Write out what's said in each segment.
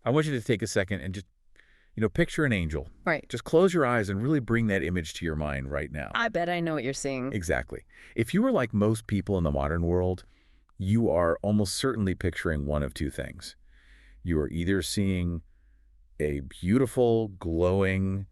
I want you to take a second and just, picture an angel. Right. Just close your eyes and really bring that image to your mind right now. I bet I know what you're seeing. Exactly. If you were like most people in the modern world, you are almost certainly picturing one of two things. You are either seeing a beautiful, glowing,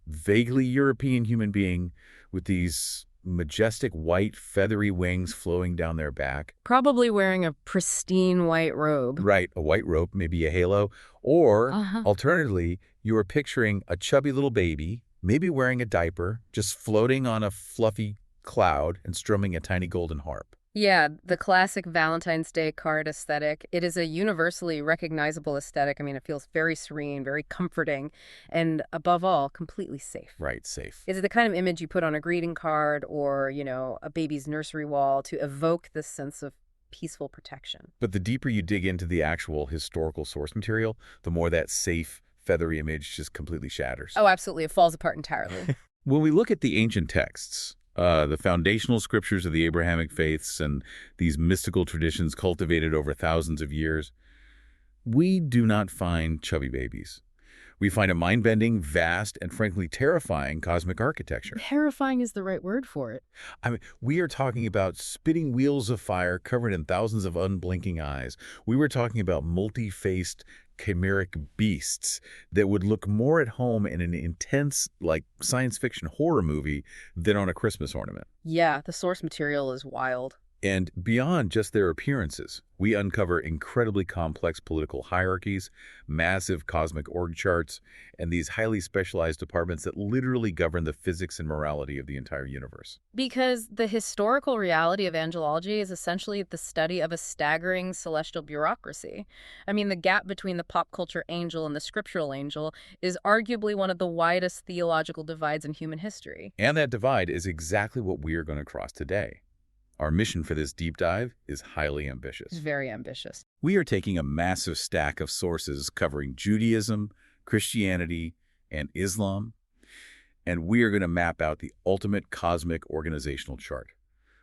vaguely European human being with these majestic white feathery wings flowing down their back. Probably wearing a pristine white robe. Right, a white robe, maybe a halo. Or, Uh-huh. alternatively, you are picturing a chubby little baby, maybe wearing a diaper, just floating on a fluffy cloud and strumming a tiny golden harp. Yeah, the classic Valentine's Day card aesthetic. It is a universally recognizable aesthetic. I mean, it feels very serene, very comforting, and above all, completely safe. Right, safe. Is it the kind of image you put on a greeting card or, a baby's nursery wall to evoke this sense of peaceful protection? But the deeper you dig into the actual historical source material, the more that safe, feathery image just completely shatters. Oh, absolutely. It falls apart entirely. When we look at the ancient texts, the foundational scriptures of the Abrahamic faiths and these mystical traditions cultivated over thousands of years, we do not find chubby babies. We find a mind-bending, vast, and frankly terrifying cosmic architecture. Terrifying is the right word for it. I mean, we are talking about spitting wheels of fire covered in thousands of unblinking eyes. We were talking about multi-faced, chimeric beasts that would look more at home in an intense, science fiction horror movie than on a Christmas ornament. Yeah, the source material is wild. And beyond just their appearances, we uncover incredibly complex political hierarchies, massive cosmic org charts, and these highly specialized departments that literally govern the physics and morality of the entire universe. Because the historical reality of angelology is essentially the study of a staggering celestial bureaucracy. I mean, the gap between the pop culture angel and the scriptural angel is arguably one of the widest theological divides in human history. And that divide is exactly what we are going to cross today. Our mission for this deep dive is highly ambitious. It's very ambitious. We are taking a massive stack of sources covering Judaism, Christianity, and Islam, and we are going to map out the ultimate cosmic organizational chart.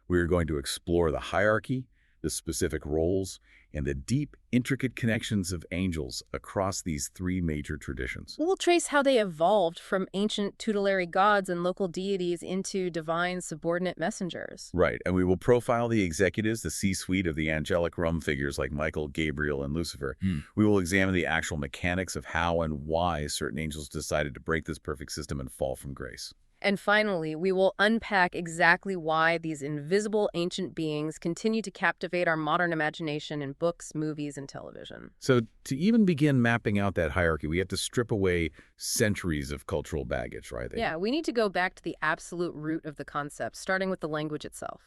We are going to explore the hierarchy, the specific roles, and the deep, intricate connections of angels across these three major traditions. We'll trace how they evolved from ancient tutelary gods and local deities into divine subordinate messengers. Right, and we will profile the executives, the C-suite of the angelic realm figures like Michael, Gabriel, and Lucifer. We will examine the actual mechanics of how and why certain angels decided to break this perfect system and fall from grace. And finally, we will unpack exactly why these invisible ancient beings continue to captivate our modern imagination in books, movies, and television. So to even begin mapping out that hierarchy, we have to strip away centuries of cultural baggage, right? Yeah, we need to go back to the absolute root of the concept, starting with the language itself.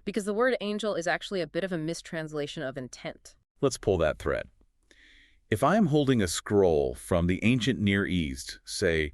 Because the word angel is actually a bit of a mistranslation of intent. Let's pull that thread. If I am holding a scroll from the ancient Near East, say,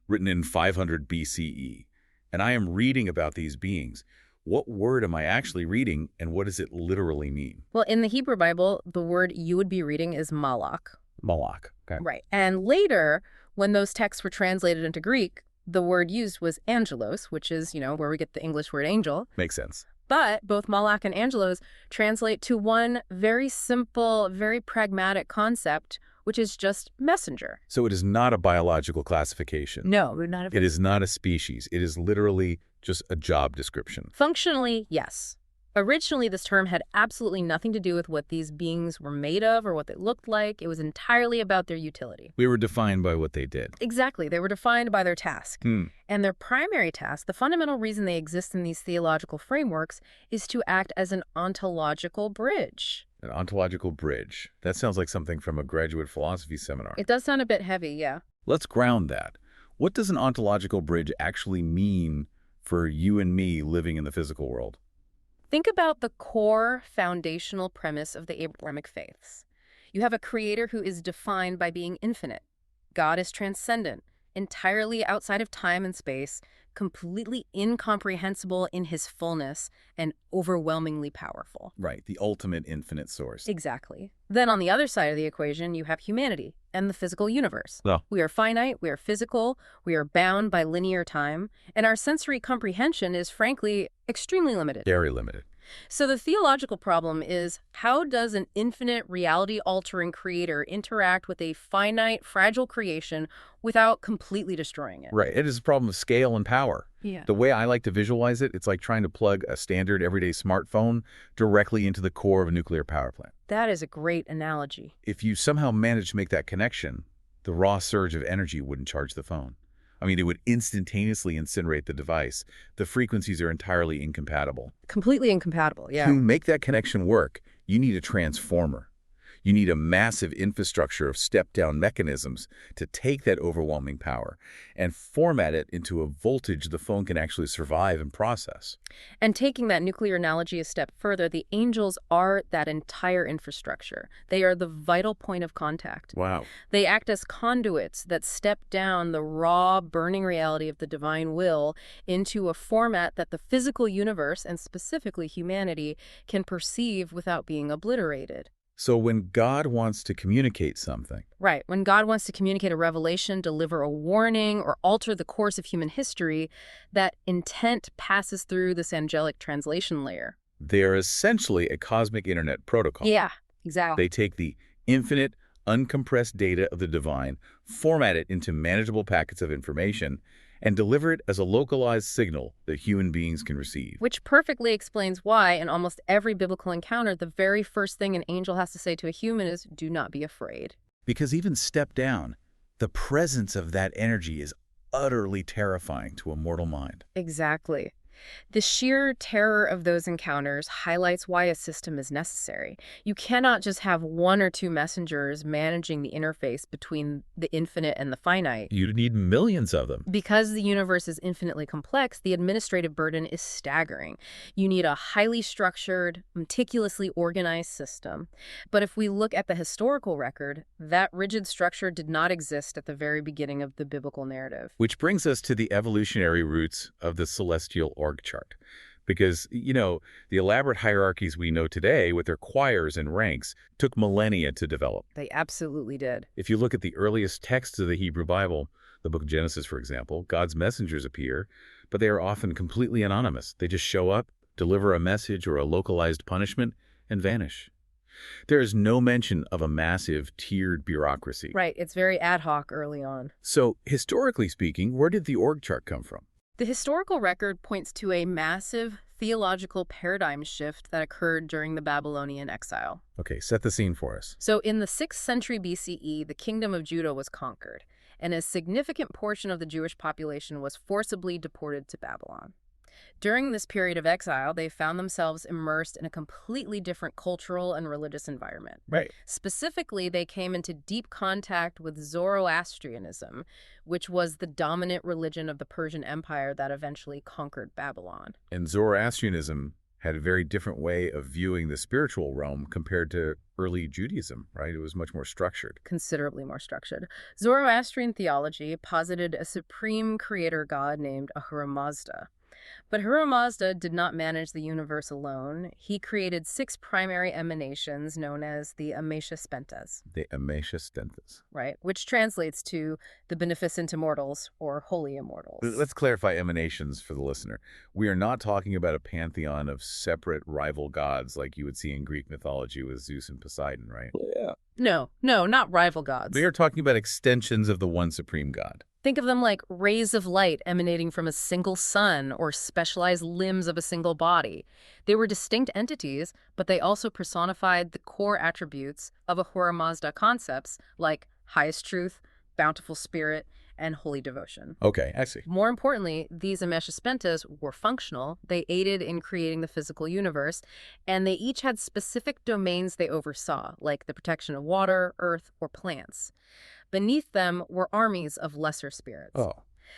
written in 500 BCE, and I am reading about these beings, what word am I actually reading, and what does it literally mean? Well, in the Hebrew Bible, the word you would be reading is malach. Malach. Okay. Right. And later, when those texts were translated into Greek, the word used was angelos, which is, where we get the English word angel. Makes sense. But both malach and angelos translate to one very simple, very pragmatic concept, which is just messenger. So it is not a biological classification. No, not It is not a species. It is literally just a job description. Functionally, yes. Originally, this term had absolutely nothing to do with what these beings were made of or what they looked like. It was entirely about their utility. We were defined by what they did. Exactly. They were defined by their task. And their primary task, the fundamental reason they exist in these theological frameworks, is to act as an ontological bridge. An ontological bridge. That sounds like something from a graduate philosophy seminar. It does sound a bit heavy, yeah. Let's ground that. What does an ontological bridge actually mean for you and me living in the physical world? Think about the core foundational premise of the Abrahamic faiths. You have a creator who is defined by being infinite. God is transcendent, entirely outside of time and space, completely incomprehensible in his fullness, and overwhelmingly powerful. Right, the ultimate infinite source. Exactly. Then on the other side of the equation, you have humanity and the physical universe. Oh. We are finite, we are physical, we are bound by linear time, and our sensory comprehension is, frankly, extremely limited. Very limited. So the theological problem is, how does an infinite reality-altering creator interact with a finite, fragile creation without completely destroying it? Right. It is a problem of scale and power. Yeah. The way I like to visualize it, it's like trying to plug a standard everyday smartphone directly into the core of a nuclear power plant. That is a great analogy. If you somehow manage to make that connection, the raw surge of energy wouldn't charge the phone. I mean, it would instantaneously incinerate the device. The frequencies are entirely incompatible. Completely incompatible, yeah. To make that connection work, you need a transformer. You need a massive infrastructure of step-down mechanisms to take that overwhelming power and format it into a voltage the phone can actually survive and process. And taking that nuclear analogy a step further, the angels are that entire infrastructure. They are the vital point of contact. Wow. They act as conduits that step down the raw, burning reality of the divine will into a format that the physical universe, and specifically humanity, can perceive without being obliterated. So when God wants to communicate something, Right. When God wants to communicate a revelation, deliver a warning, or alter the course of human history, that intent passes through this angelic translation layer. they are essentially a cosmic internet protocol. Yeah, exactly. They take the infinite, uncompressed data of the divine, format it into manageable packets of information, and deliver it as a localized signal that human beings can receive. Which perfectly explains why, in almost every biblical encounter, the very first thing an angel has to say to a human is, "Do not be afraid." Because even step down, the presence of that energy is utterly terrifying to a mortal mind. Exactly. The sheer terror of those encounters highlights why a system is necessary. You cannot just have one or two messengers managing the interface between the infinite and the finite. You'd need millions of them. Because the universe is infinitely complex, the administrative burden is staggering. You need a highly structured, meticulously organized system. But if we look at the historical record, that rigid structure did not exist at the very beginning of the biblical narrative. Which brings us to the evolutionary roots of the celestial org chart. Because, the elaborate hierarchies we know today with their choirs and ranks took millennia to develop. They absolutely did. If you look at the earliest texts of the Hebrew Bible, the book of Genesis, for example, God's messengers appear, but they are often completely anonymous. They just show up, deliver a message or a localized punishment, and vanish. There is no mention of a massive tiered bureaucracy. Right, it's very ad hoc early on. So, historically speaking, where did the org chart come from? The historical record points to a massive theological paradigm shift that occurred during the Babylonian exile. Okay, set the scene for us. So in the 6th century BCE, the kingdom of Judah was conquered, and a significant portion of the Jewish population was forcibly deported to Babylon. During this period of exile, they found themselves immersed in a completely different cultural and religious environment. Right. Specifically, they came into deep contact with Zoroastrianism, which was the dominant religion of the Persian Empire that eventually conquered Babylon. And Zoroastrianism had a very different way of viewing the spiritual realm compared to early Judaism, right? It was much more structured. Considerably more structured. Zoroastrian theology posited a supreme creator god named Ahura Mazda. But Ahura Mazda did not manage the universe alone. He created 6 primary emanations known as the Amesha-Spentas. The Amesha-Spentas. Right, which translates to the beneficent immortals or holy immortals. Let's clarify emanations for the listener. We are not talking about a pantheon of separate rival gods like you would see in Greek mythology with Zeus and Poseidon, right? Yeah. No, not rival gods. We are talking about extensions of the one supreme god. Think of them like rays of light emanating from a single sun or specialized limbs of a single body. They were distinct entities, but they also personified the core attributes of Ahura Mazda concepts like highest truth, bountiful spirit, and holy devotion. Okay, I see. More importantly, these Amesha-Spentas were functional. They aided in creating the physical universe, and they each had specific domains they oversaw, like the protection of water, earth, or plants. Beneath them were armies of lesser spirits. Oh.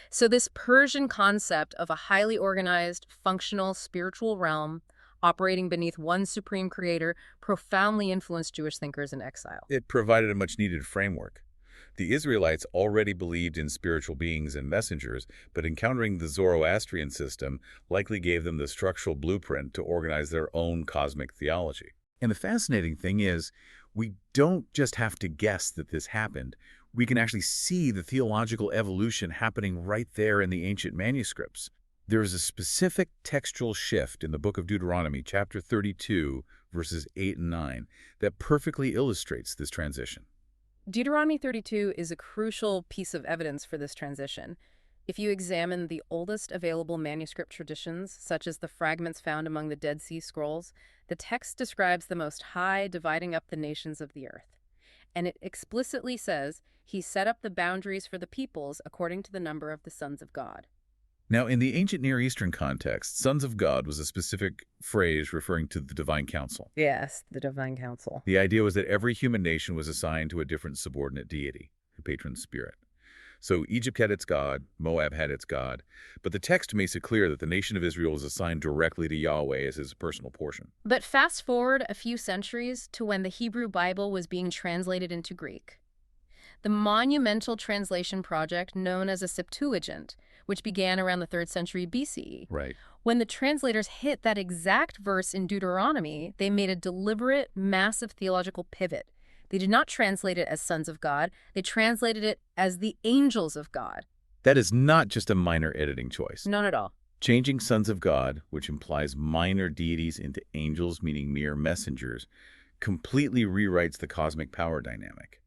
So this Persian concept of a highly organized, functional spiritual realm operating beneath one supreme creator profoundly influenced Jewish thinkers in exile. It provided a much-needed framework. The Israelites already believed in spiritual beings and messengers, but encountering the Zoroastrian system likely gave them the structural blueprint to organize their own cosmic theology. And the fascinating thing is, we don't just have to guess that this happened. We can actually see the theological evolution happening right there in the ancient manuscripts. There is a specific textual shift in the book of Deuteronomy, chapter 32, verses 8 and 9, that perfectly illustrates this transition. Deuteronomy 32 is a crucial piece of evidence for this transition. If you examine the oldest available manuscript traditions, such as the fragments found among the Dead Sea Scrolls, the text describes the Most High dividing up the nations of the earth. And it explicitly says, he set up the boundaries for the peoples according to the number of the sons of God. Now, in the ancient Near Eastern context, sons of God was a specific phrase referring to the divine council. Yes, the divine council. The idea was that every human nation was assigned to a different subordinate deity, the patron spirit. So Egypt had its god, Moab had its god, but the text makes it clear that the nation of Israel is assigned directly to Yahweh as his personal portion. But fast forward a few centuries to when the Hebrew Bible was being translated into Greek. The monumental translation project known as a Septuagint, which began around the 3rd century BCE. Right. When the translators hit that exact verse in Deuteronomy, they made a deliberate, massive theological pivot. They did not translate it as sons of God. They translated it as the angels of God. That is not just a minor editing choice. None at all. Changing sons of God, which implies minor deities, into angels, meaning mere messengers, completely rewrites the cosmic power dynamic.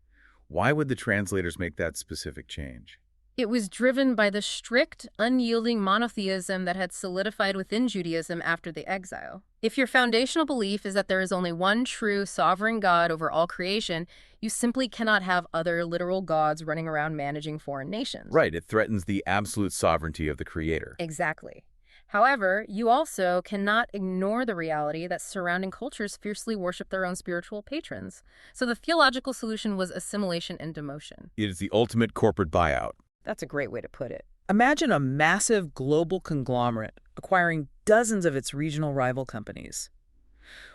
Why would the translators make that specific change? It was driven by the strict, unyielding monotheism that had solidified within Judaism after the exile. If your foundational belief is that there is only one true sovereign God over all creation, you simply cannot have other literal gods running around managing foreign nations. Right, it threatens the absolute sovereignty of the Creator. Exactly. However, you also cannot ignore the reality that surrounding cultures fiercely worship their own spiritual patrons. So the theological solution was assimilation and demotion. It is the ultimate corporate buyout. That's a great way to put it. Imagine a massive global conglomerate acquiring dozens of its regional rival companies.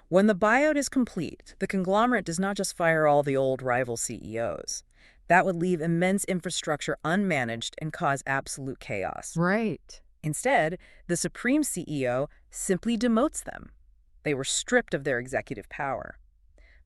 When the buyout is complete, the conglomerate does not just fire all the old rival CEOs. That would leave immense infrastructure unmanaged and cause absolute chaos. Right. Instead, the supreme CEO simply demotes them. They were stripped of their executive power.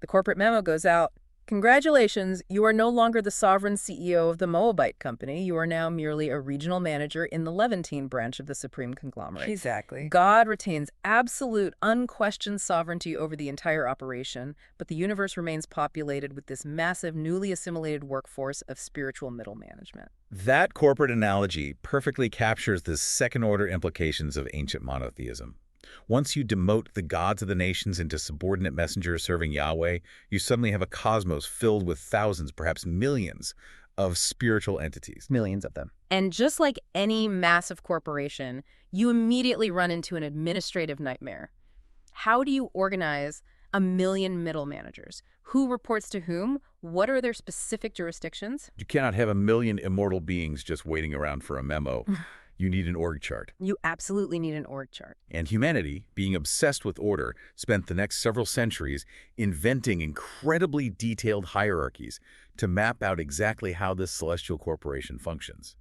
The corporate memo goes out, "Congratulations, you are no longer the sovereign CEO of the Moabite company. You are now merely a regional manager in the Levantine branch of the supreme conglomerate." Exactly. God retains absolute, unquestioned sovereignty over the entire operation, but the universe remains populated with this massive, newly assimilated workforce of spiritual middle management. That corporate analogy perfectly captures the second-order implications of ancient monotheism. Once you demote the gods of the nations into subordinate messengers serving Yahweh, you suddenly have a cosmos filled with thousands, perhaps millions, of spiritual entities. Millions of them. And just like any massive corporation, you immediately run into an administrative nightmare. How do you organize a million middle managers? Who reports to whom? What are their specific jurisdictions? You cannot have a million immortal beings just waiting around for a memo. You need an org chart. You absolutely need an org chart. And humanity, being obsessed with order, spent the next several centuries inventing incredibly detailed hierarchies to map out exactly how this celestial corporation functions.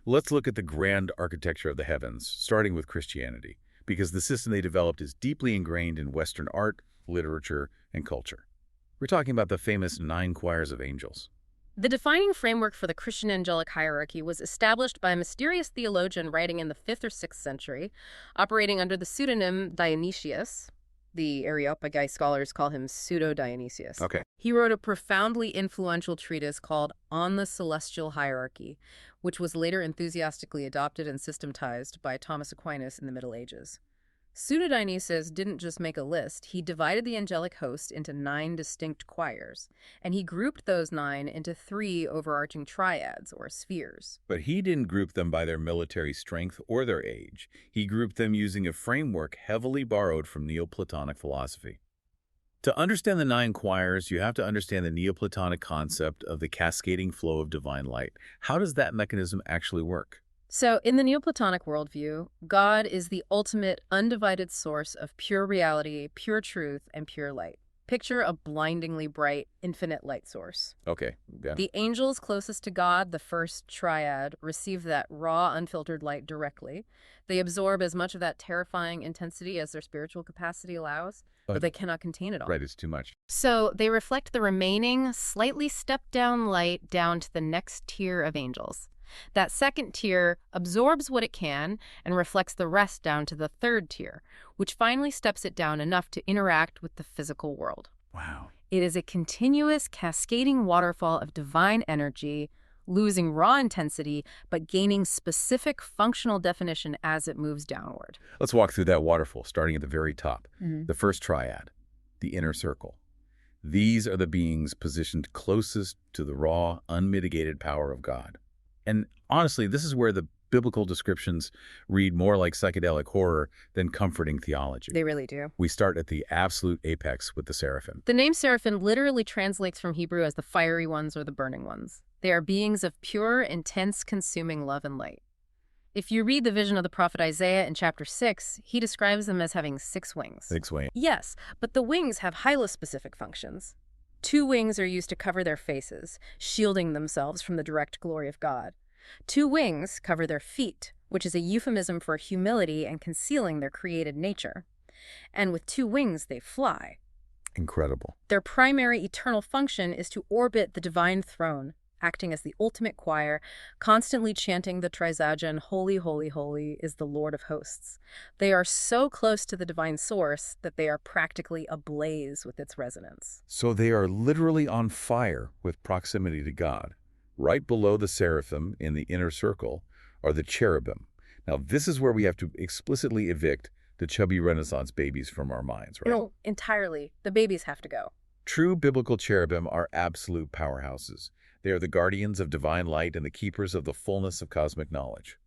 Let's look at the grand architecture of the heavens, starting with Christianity, because the system they developed is deeply ingrained in Western art, literature, and culture. We're talking about the famous 9 choirs of angels. The defining framework for the Christian angelic hierarchy was established by a mysterious theologian writing in the 5th or 6th century, operating under the pseudonym Dionysius. The Areopagite scholars call him Pseudo-Dionysius. Okay. He wrote a profoundly influential treatise called On the Celestial Hierarchy, which was later enthusiastically adopted and systematized by Thomas Aquinas in the Middle Ages. Pseudo-Dionysius didn't just make a list, he divided the angelic host into 9 distinct choirs, and he grouped those 9 into 3 overarching triads, or spheres. But he didn't group them by their military strength or their age. He grouped them using a framework heavily borrowed from Neoplatonic philosophy. To understand the 9 choirs, you have to understand the Neoplatonic concept of the cascading flow of divine light. How does that mechanism actually work? So, in the Neoplatonic worldview, God is the ultimate, undivided source of pure reality, pure truth, and pure light. Picture a blindingly bright, infinite light source. Okay. Yeah. The angels closest to God, the first triad, receive that raw, unfiltered light directly. They absorb as much of that terrifying intensity as their spiritual capacity allows, but they cannot contain it all. Right, it's too much. So they reflect the remaining, slightly stepped-down light down to the next tier of angels. That second tier absorbs what it can and reflects the rest down to the third tier, which finally steps it down enough to interact with the physical world. Wow. It is a continuous, cascading waterfall of divine energy, losing raw intensity, but gaining specific functional definition as it moves downward. Let's walk through that waterfall, starting at the very top. Mhm. The first triad, the inner circle. These are the beings positioned closest to the raw, unmitigated power of God. And honestly, this is where the biblical descriptions read more like psychedelic horror than comforting theology. They really do. We start at the absolute apex with the seraphim. The name seraphim literally translates from Hebrew as the fiery ones or the burning ones. They are beings of pure, intense, consuming love and light. If you read the vision of the prophet Isaiah in chapter 6, he describes them as having 6 wings. 6 wings. Yes, but the wings have hylospecific functions. 2 wings are used to cover their faces, shielding themselves from the direct glory of God. 2 wings cover their feet, which is a euphemism for humility and concealing their created nature. And with 2 wings, they fly. Incredible. Their primary eternal function is to orbit the divine throne, acting as the ultimate choir, constantly chanting the trisagion, "Holy, holy, holy is the Lord of hosts." They are so close to the divine source that they are practically ablaze with its resonance. So they are literally on fire with proximity to God. Right below the seraphim in the inner circle are the cherubim. Now, this is where we have to explicitly evict the chubby Renaissance babies from our minds, right? No, entirely. The babies have to go. True biblical cherubim are absolute powerhouses. They are the guardians of divine light and the keepers of the fullness of cosmic knowledge.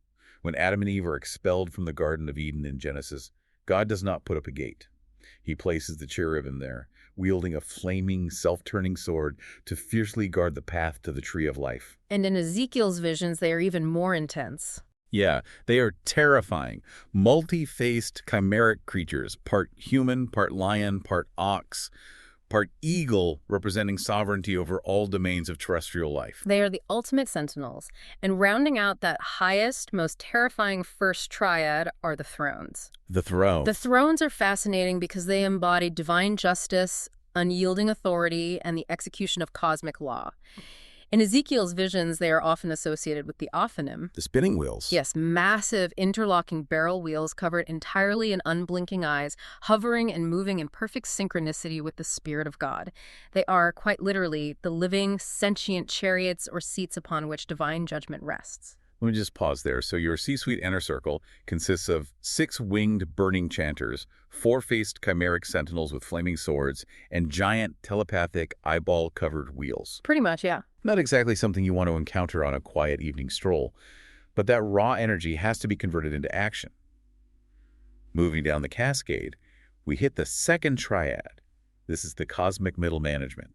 When Adam and Eve are expelled from the Garden of Eden in Genesis, God does not put up a gate. He places the cherubim there, wielding a flaming, self-turning sword to fiercely guard the path to the tree of life. And in Ezekiel's visions, they are even more intense. Yeah, they are terrifying, multi-faced chimeric creatures, part human, part lion, part ox, part eagle, representing sovereignty over all domains of terrestrial life. They are the ultimate sentinels. And rounding out that highest, most terrifying first triad are the thrones. The throne. The thrones are fascinating because they embody divine justice, unyielding authority, and the execution of cosmic law. In Ezekiel's visions, they are often associated with the Ophanim. The spinning wheels. Yes, massive interlocking barrel wheels covered entirely in unblinking eyes, hovering and moving in perfect synchronicity with the Spirit of God. They are, quite literally, the living, sentient chariots or seats upon which divine judgment rests. Let me just pause there. So your C-suite inner circle consists of 6 winged burning chanters, 4-faced chimeric sentinels with flaming swords, and giant telepathic eyeball-covered wheels. Pretty much, yeah. Not exactly something you want to encounter on a quiet evening stroll, but that raw energy has to be converted into action. Moving down the cascade, we hit the second triad. This is the cosmic middle management.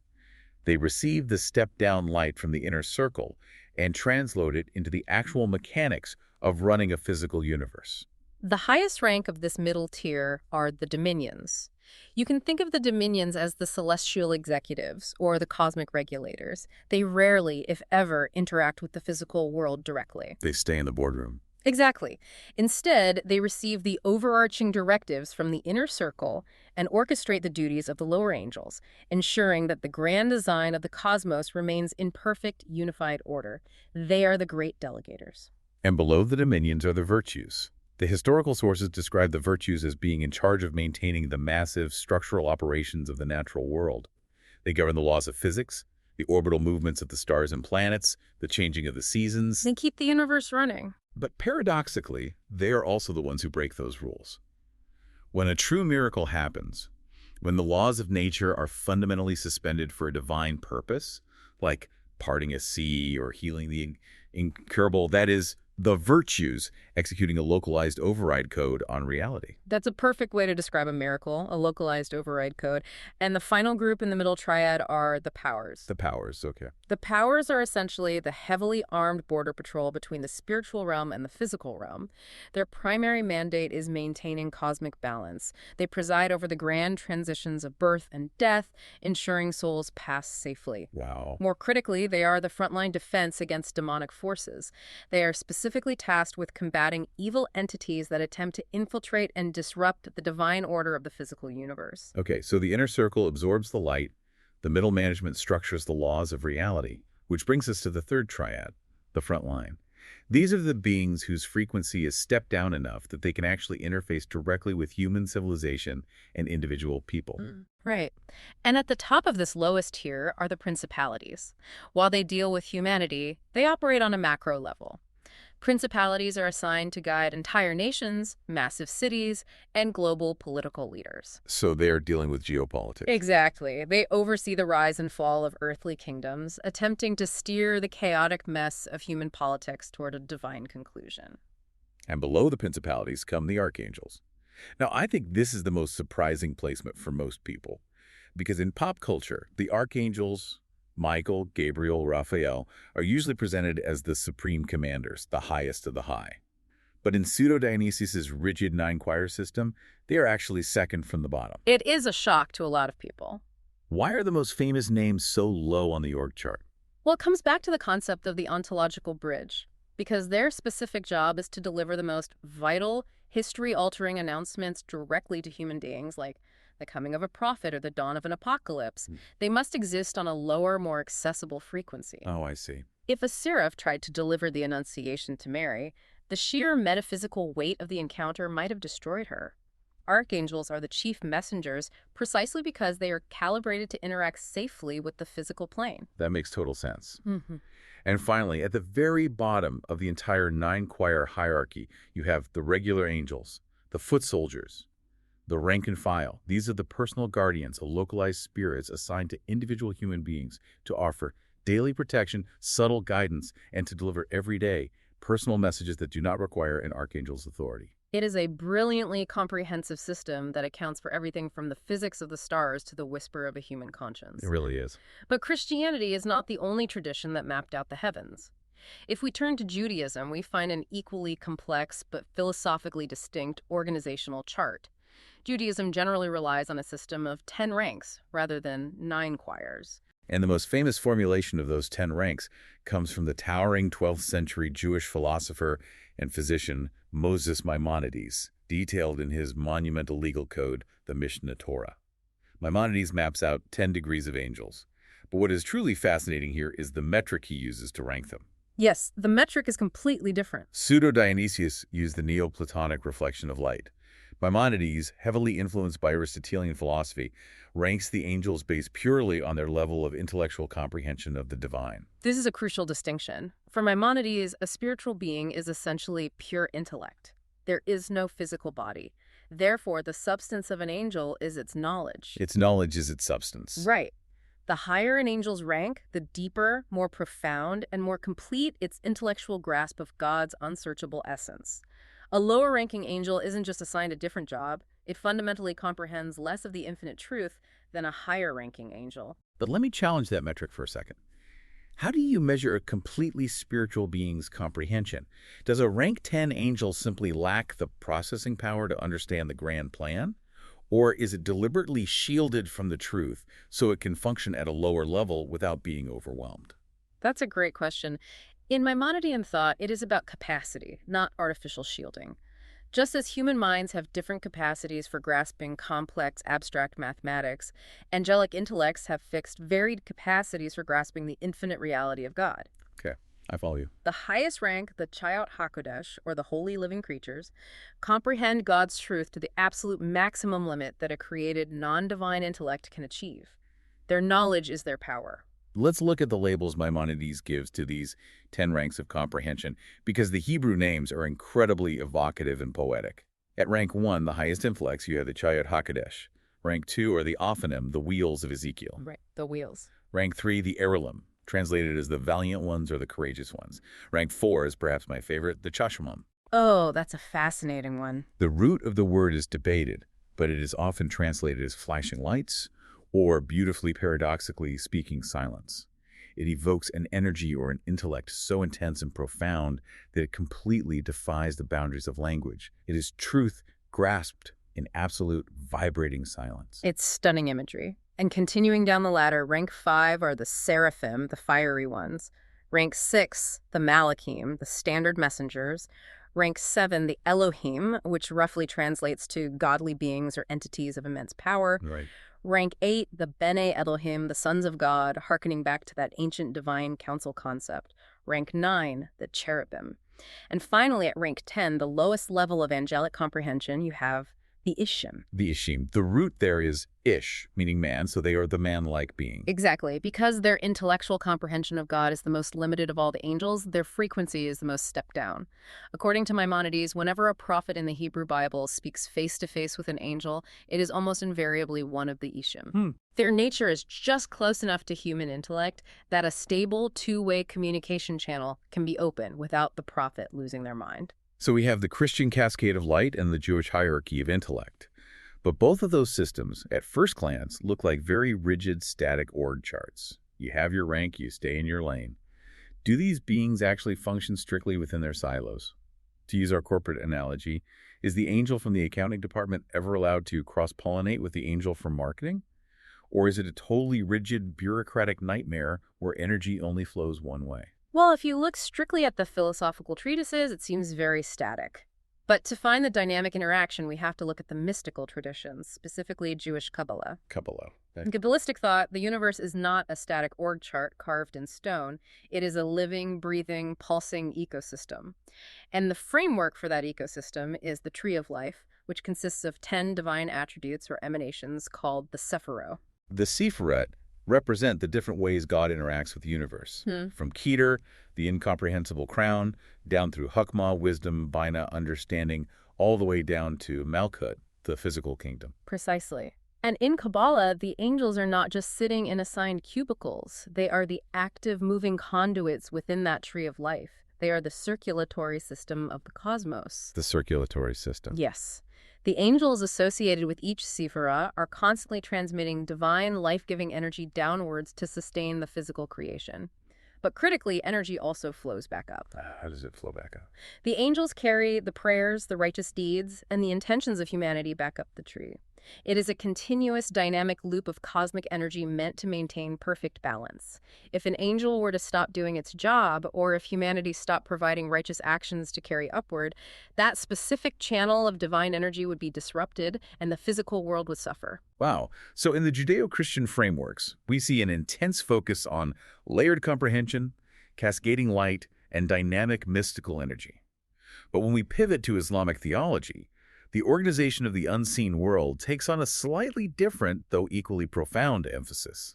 They receive the step-down light from the inner circle and translate it into the actual mechanics of running a physical universe. The highest rank of this middle tier are the dominions. You can think of the dominions as the celestial executives or the cosmic regulators. They rarely, if ever, interact with the physical world directly. They stay in the boardroom. Exactly. Instead, they receive the overarching directives from the inner circle and orchestrate the duties of the lower angels, ensuring that the grand design of the cosmos remains in perfect, unified order. They are the great delegators. And below the dominions are the virtues. The historical sources describe the virtues as being in charge of maintaining the massive structural operations of the natural world. They govern the laws of physics, the orbital movements of the stars and planets, the changing of the seasons. They keep the universe running. But paradoxically, they are also the ones who break those rules. When a true miracle happens, when the laws of nature are fundamentally suspended for a divine purpose, like parting a sea or healing the incurable, that is, the virtues executing a localized override code on reality. That's a perfect way to describe a miracle, a localized override code. And the final group in the middle triad are the powers. The powers, okay. The powers are essentially the heavily armed border patrol between the spiritual realm and the physical realm. Their primary mandate is maintaining cosmic balance. They preside over the grand transitions of birth and death, ensuring souls pass safely. Wow. More critically, they are the frontline defense against demonic forces. They are specifically tasked with combating evil entities that attempt to infiltrate and disrupt the divine order of the physical universe. Okay, so the inner circle absorbs the light, the middle management structures the laws of reality, which brings us to the third triad, the front line. These are the beings whose frequency is stepped down enough that they can actually interface directly with human civilization and individual people. Right. And at the top of this lowest tier are the principalities. While they deal with humanity, they operate on a macro level. Principalities are assigned to guide entire nations, massive cities, and global political leaders. So they're dealing with geopolitics. Exactly. They oversee the rise and fall of earthly kingdoms, attempting to steer the chaotic mess of human politics toward a divine conclusion. And below the principalities come the archangels. Now, I think this is the most surprising placement for most people, because in pop culture, the archangels, Michael, Gabriel, Raphael, are usually presented as the supreme commanders, the highest of the high. But in Pseudo-Dionysius' rigid nine-choir system, they are actually second from the bottom. It is a shock to a lot of people. Why are the most famous names so low on the org chart? Well, it comes back to the concept of the ontological bridge, because their specific job is to deliver the most vital, history-altering announcements directly to human beings, like the coming of a prophet or the dawn of an apocalypse. They must exist on a lower, more accessible frequency. Oh, I see. If a seraph tried to deliver the Annunciation to Mary, the sheer metaphysical weight of the encounter might have destroyed her. Archangels are the chief messengers precisely because they are calibrated to interact safely with the physical plane. That makes total sense. And finally, at the very bottom of the entire nine-choir hierarchy, you have the regular angels, the foot soldiers, the rank and file. These are the personal guardians of localized spirits assigned to individual human beings to offer daily protection, subtle guidance, and to deliver every day personal messages that do not require an archangel's authority. It is a brilliantly comprehensive system that accounts for everything from the physics of the stars to the whisper of a human conscience. It really is. But Christianity is not the only tradition that mapped out the heavens. If we turn to Judaism, we find an equally complex but philosophically distinct organizational chart. Judaism generally relies on a system of 10 ranks rather than 9 choirs. And the most famous formulation of those 10 ranks comes from the towering 12th century Jewish philosopher and physician Moses Maimonides, detailed in his monumental legal code, the Mishneh Torah. Maimonides maps out 10 degrees of angels. But what is truly fascinating here is the metric he uses to rank them. Yes, the metric is completely different. Pseudo-Dionysius used the Neoplatonic reflection of light. Maimonides, heavily influenced by Aristotelian philosophy, ranks the angels based purely on their level of intellectual comprehension of the divine. This is a crucial distinction. For Maimonides, a spiritual being is essentially pure intellect. There is no physical body. Therefore, the substance of an angel is its knowledge. Its knowledge is its substance. Right. The higher an angel's rank, the deeper, more profound, and more complete its intellectual grasp of God's unsearchable essence. A lower-ranking angel isn't just assigned a different job. It fundamentally comprehends less of the infinite truth than a higher-ranking angel. But let me challenge that metric for a second. How do you measure a completely spiritual being's comprehension? Does a rank 10 angel simply lack the processing power to understand the grand plan? Or is it deliberately shielded from the truth so it can function at a lower level without being overwhelmed? That's a great question. In Maimonidean thought, it is about capacity, not artificial shielding. Just as human minds have different capacities for grasping complex, abstract mathematics, angelic intellects have fixed, varied capacities for grasping the infinite reality of God. Okay, I follow you. The highest rank, the Chayot HaKodesh, or the holy living creatures, comprehend God's truth to the absolute maximum limit that a created, non-divine intellect can achieve. Their knowledge is their power. Let's look at the labels Maimonides gives to these 10 ranks of comprehension, because the Hebrew names are incredibly evocative and poetic. At rank 1, the highest intellects, you have the Chayot HaKodesh. Rank 2 are the Ophanim, the wheels of Ezekiel. Right, the wheels. Rank 3, the Erelim, translated as the valiant ones or the courageous ones. Rank 4 is perhaps my favorite, the Chashmam. Oh, that's a fascinating one. The root of the word is debated, but it is often translated as flashing lights, or beautifully paradoxically speaking silence. It evokes an energy or an intellect so intense and profound that it completely defies the boundaries of language. It is truth grasped in absolute vibrating silence. It's stunning imagery. And continuing down the ladder, rank 5 are the seraphim, the fiery ones. Rank 6, the malachim, the standard messengers. Rank 7, the Elohim, which roughly translates to godly beings or entities of immense power. Right. Rank 8, the Bene Elohim, the sons of God, hearkening back to that ancient divine council concept. Rank 9, the cherubim. And finally, at rank 10, the lowest level of angelic comprehension, you have the Ishim. The Ishim. The root there is ish, meaning man, so they are the man-like being. Exactly. Because their intellectual comprehension of God is the most limited of all the angels, their frequency is the most stepped down. According to Maimonides, whenever a prophet in the Hebrew Bible speaks face-to-face with an angel, it is almost invariably one of the Ishim. Their nature is just close enough to human intellect that a stable two-way communication channel can be open without the prophet losing their mind. So we have the Christian cascade of light and the Jewish hierarchy of intellect. But both of those systems, at first glance, look like very rigid, static org charts. You have your rank, you stay in your lane. Do these beings actually function strictly within their silos? To use our corporate analogy, is the angel from the accounting department ever allowed to cross-pollinate with the angel from marketing? Or is it a totally rigid, bureaucratic nightmare where energy only flows one way? Well, if you look strictly at the philosophical treatises, it seems very static. But to find the dynamic interaction, we have to look at the mystical traditions, specifically Jewish Kabbalah. Kabbalah. In Kabbalistic thought, the universe is not a static org chart carved in stone. It is a living, breathing, pulsing ecosystem. And the framework for that ecosystem is the tree of life, which consists of 10 divine attributes or emanations called the Sephirot. The Sephirot represent the different ways God interacts with the universe. From Keter, the incomprehensible crown, down through Hukmah, wisdom, Bina, understanding, all the way down to Malkut, the physical kingdom. Precisely. And in Kabbalah, the angels are not just sitting in assigned cubicles. They are the active, moving conduits within that tree of life. They are the circulatory system of the cosmos. The circulatory system. Yes. The angels associated with each sephirah are constantly transmitting divine, life-giving energy downwards to sustain the physical creation. But critically, energy also flows back up. How does it flow back up? The angels carry the prayers, the righteous deeds, and the intentions of humanity back up the tree. It is a continuous, dynamic loop of cosmic energy meant to maintain perfect balance. If an angel were to stop doing its job, or if humanity stopped providing righteous actions to carry upward, that specific channel of divine energy would be disrupted, and the physical world would suffer. Wow. So in the Judeo-Christian frameworks, we see an intense focus on layered comprehension, cascading light, and dynamic mystical energy. But when we pivot to Islamic theology, the organization of the unseen world takes on a slightly different, though equally profound, emphasis.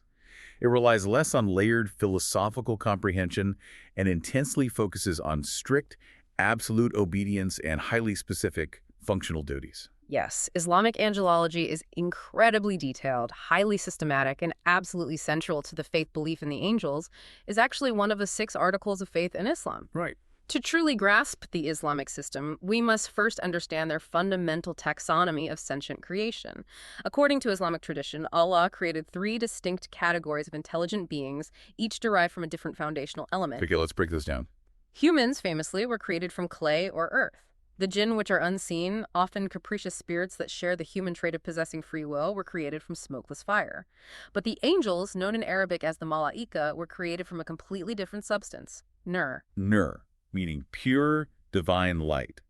It relies less on layered philosophical comprehension and intensely focuses on strict, absolute obedience and highly specific functional duties. Yes, Islamic angelology is incredibly detailed, highly systematic, and absolutely central to the faith belief in the angels, is actually one of the 6 articles of faith in Islam. Right. To truly grasp the Islamic system, we must first understand their fundamental taxonomy of sentient creation. According to Islamic tradition, Allah created 3 distinct categories of intelligent beings, each derived from a different foundational element. Okay, let's break this down. Humans, famously, were created from clay or earth. The jinn, which are unseen, often capricious spirits that share the human trait of possessing free will, were created from smokeless fire. But the angels, known in Arabic as the malaika, were created from a completely different substance, nur. Nur, meaning pure divine light.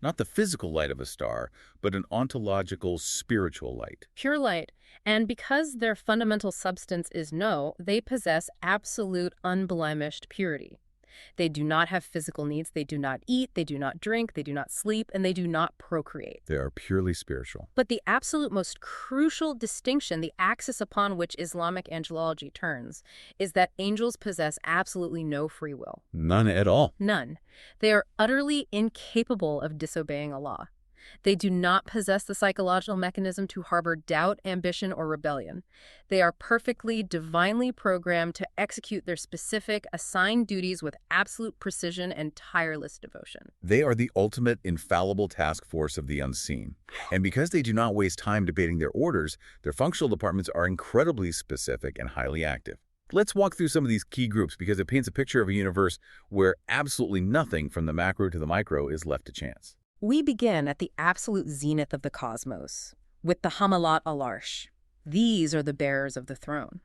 Not the physical light of a star, but an ontological spiritual light. Pure light. And because their fundamental substance is no, they possess absolute unblemished purity. They do not have physical needs. They do not eat. They do not drink. They do not sleep. And they do not procreate. They are purely spiritual. But the absolute most crucial distinction, the axis upon which Islamic angelology turns, is that angels possess absolutely no free will. None at all. None. They are utterly incapable of disobeying Allah. They do not possess the psychological mechanism to harbor doubt, ambition, or rebellion. They are perfectly, divinely programmed to execute their specific, assigned duties with absolute precision and tireless devotion. They are the ultimate infallible task force of the unseen. And because they do not waste time debating their orders, their functional departments are incredibly specific and highly active. Let's walk through some of these key groups because it paints a picture of a universe where absolutely nothing from the macro to the micro is left to chance. We begin at the absolute zenith of the cosmos, with the Hamalat al-Arsh. These are the bearers of the throne.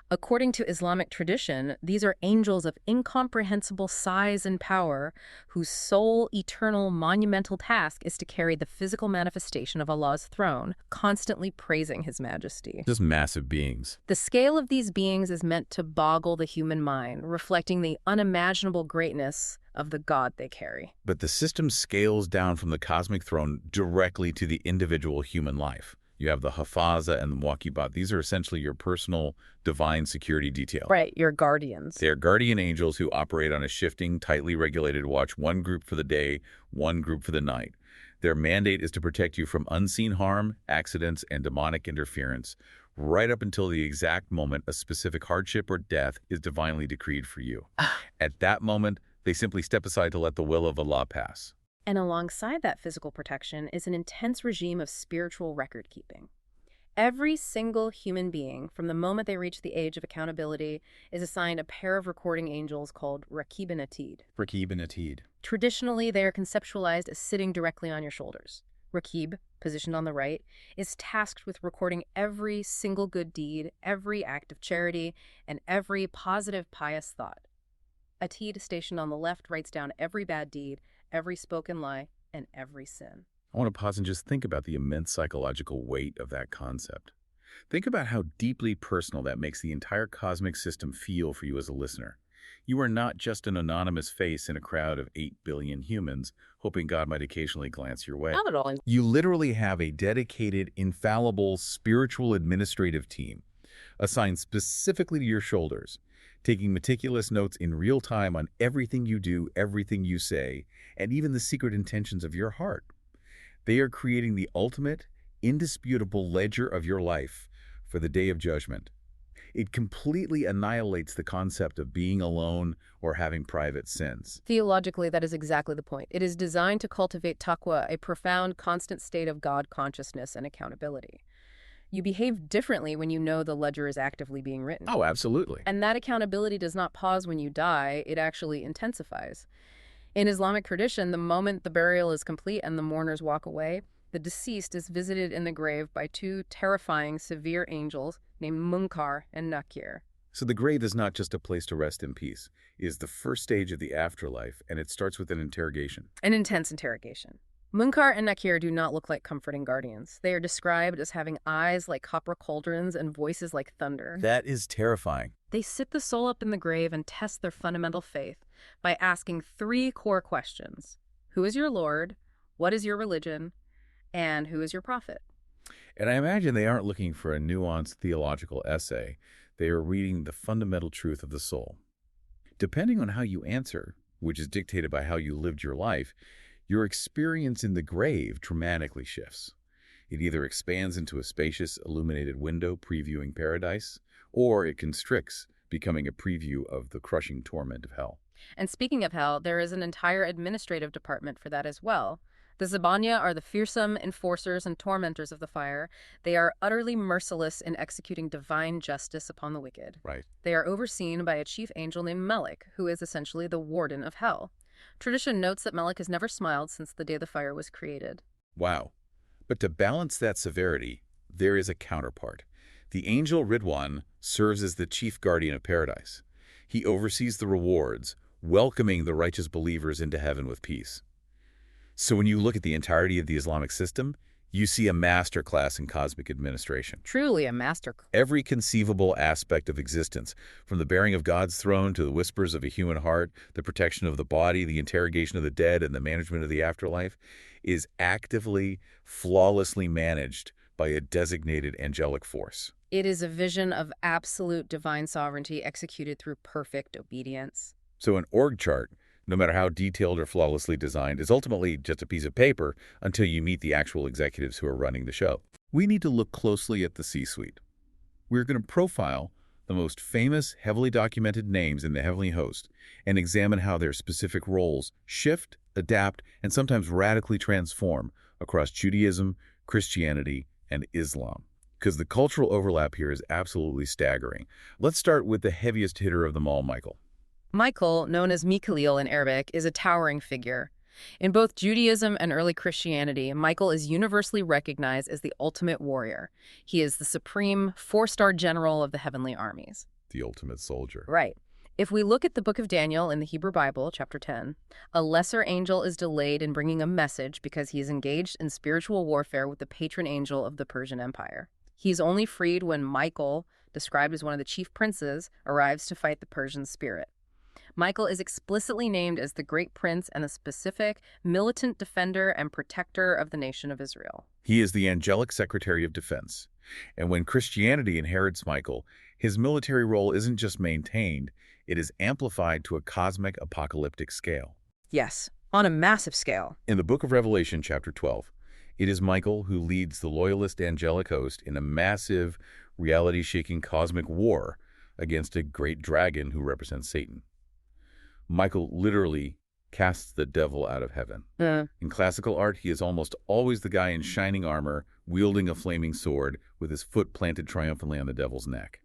According to Islamic tradition, these are angels of incomprehensible size and power, whose sole, eternal, monumental task is to carry the physical manifestation of Allah's throne, constantly praising His majesty. Just massive beings. The scale of these beings is meant to boggle the human mind, reflecting the unimaginable greatness of the God they carry. But the system scales down from the cosmic throne directly to the individual human life. You have the Hafaza and the Muwakibat. These are essentially your personal divine security detail. Right, your guardians. They are guardian angels who operate on a shifting, tightly regulated watch, one group for the day, one group for the night. Their mandate is to protect you from unseen harm, accidents, and demonic interference, right up until the exact moment a specific hardship or death is divinely decreed for you. At that moment, they simply step aside to let the will of Allah pass. And alongside that physical protection is an intense regime of spiritual record-keeping. Every single human being, from the moment they reach the age of accountability, is assigned a pair of recording angels called Raqib and Atid. Raqib and Atid. Traditionally, they are conceptualized as sitting directly on your shoulders. Raqib, positioned on the right, is tasked with recording every single good deed, every act of charity, and every positive, pious thought. Atid, stationed on the left, writes down every bad deed, every spoken lie, and every sin. I want to pause and just think about the immense psychological weight of that concept. Think about how deeply personal that makes the entire cosmic system feel for you as a listener. You are not just an anonymous face in a crowd of 8 billion humans hoping God might occasionally glance your way. Not at all. You literally have a dedicated, infallible, spiritual administrative team assigned specifically to your shoulders, taking meticulous notes in real time on everything you do, everything you say, and even the secret intentions of your heart. They are creating the ultimate, indisputable ledger of your life for the day of judgment. It completely annihilates the concept of being alone or having private sins. Theologically, that is exactly the point. It is designed to cultivate taqwa, a profound, constant state of God consciousness and accountability. You behave differently when you know the ledger is actively being written. Oh, absolutely. And that accountability does not pause when you die, it actually intensifies. In Islamic tradition, the moment the burial is complete and the mourners walk away, the deceased is visited in the grave by two terrifying, severe angels named Munkar and Nakir. So the grave is not just a place to rest in peace. It is the first stage of the afterlife, and it starts with an interrogation. An intense interrogation. Munkar and Nakir do not look like comforting guardians. They are described as having eyes like copper cauldrons and voices like thunder. That is terrifying. They sit the soul up in the grave and test their fundamental faith by asking three core questions. Who is your Lord? What is your religion? And who is your prophet? And I imagine they aren't looking for a nuanced theological essay. They are reading the fundamental truth of the soul. Depending on how you answer, which is dictated by how you lived your life, your experience in the grave dramatically shifts. It either expands into a spacious, illuminated window previewing paradise, or it constricts, becoming a preview of the crushing torment of hell. And speaking of hell, there is an entire administrative department for that as well. The Zabanya are the fearsome enforcers and tormentors of the fire. They are utterly merciless in executing divine justice upon the wicked. Right. They are overseen by a chief angel named Melik, who is essentially the warden of hell. Tradition notes that Melik has never smiled since the day the fire was created. Wow. But to balance that severity, there is a counterpart. The angel Ridwan serves as the chief guardian of paradise. He oversees the rewards, welcoming the righteous believers into heaven with peace. So when you look at the entirety of the Islamic system, you see a masterclass in cosmic administration. Truly a masterclass. Every conceivable aspect of existence, from the bearing of God's throne to the whispers of a human heart, the protection of the body, the interrogation of the dead, and the management of the afterlife, is actively, flawlessly managed by a designated angelic force. It is a vision of absolute divine sovereignty executed through perfect obedience. So an org chart, no matter how detailed or flawlessly designed, is ultimately just a piece of paper until you meet the actual executives who are running the show. We need to look closely at the C-suite. We're going to profile the most famous, heavily documented names in the heavenly host and examine how their specific roles shift, adapt, and sometimes radically transform across Judaism, Christianity, and Islam. Because the cultural overlap here is absolutely staggering. Let's start with the heaviest hitter of them all, Michael. Michael, known as Mikhail in Arabic, is a towering figure. In both Judaism and early Christianity, Michael is universally recognized as the ultimate warrior. He is the supreme four-star general of the heavenly armies. The ultimate soldier. Right. If we look at the book of Daniel in the Hebrew Bible, chapter 10, a lesser angel is delayed in bringing a message because he is engaged in spiritual warfare with the patron angel of the Persian Empire. He's only freed when Michael, described as one of the chief princes, arrives to fight the Persian spirit. Michael is explicitly named as the great prince and the specific, militant defender and protector of the nation of Israel. He is the angelic secretary of defense. And when Christianity inherits Michael, his military role isn't just maintained, it is amplified to a cosmic apocalyptic scale. Yes, on a massive scale. In the book of Revelation, chapter 12, it is Michael who leads the loyalist angelic host in a massive, reality-shaking cosmic war against a great dragon who represents Satan. Michael literally casts the devil out of heaven. In classical art, he is almost always the guy in shining armor, wielding a flaming sword, with his foot planted triumphantly on the devil's neck.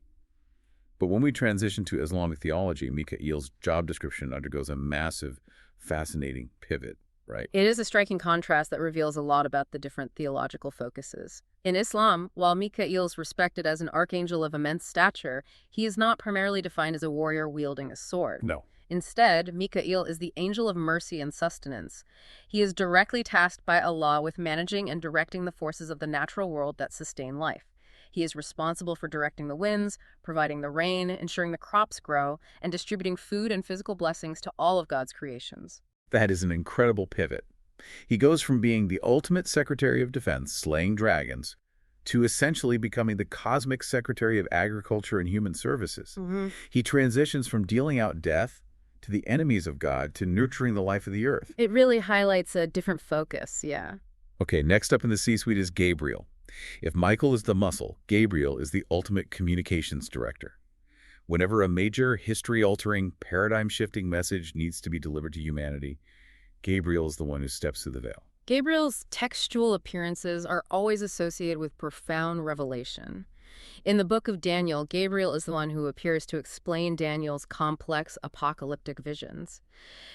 But when we transition to Islamic theology, Mikael's job description undergoes a massive, fascinating pivot, right? It is a striking contrast that reveals a lot about the different theological focuses. In Islam, while Mikael is respected as an archangel of immense stature, he is not primarily defined as a warrior wielding a sword. No. Instead, Mikael is the angel of mercy and sustenance. He is directly tasked by Allah with managing and directing the forces of the natural world that sustain life. He is responsible for directing the winds, providing the rain, ensuring the crops grow, and distributing food and physical blessings to all of God's creations. That is an incredible pivot. He goes from being the ultimate Secretary of Defense, slaying dragons, to essentially becoming the cosmic Secretary of Agriculture and Human Services. He transitions from dealing out death to the enemies of God to nurturing the life of the earth. It really highlights a different focus, yeah. Okay, next up in the C-suite is Gabriel. If Michael is the muscle, Gabriel is the ultimate communications director. Whenever a major, history-altering, paradigm-shifting message needs to be delivered to humanity, Gabriel is the one who steps through the veil. Gabriel's textual appearances are always associated with profound revelation. In the book of Daniel, Gabriel is the one who appears to explain Daniel's complex apocalyptic visions.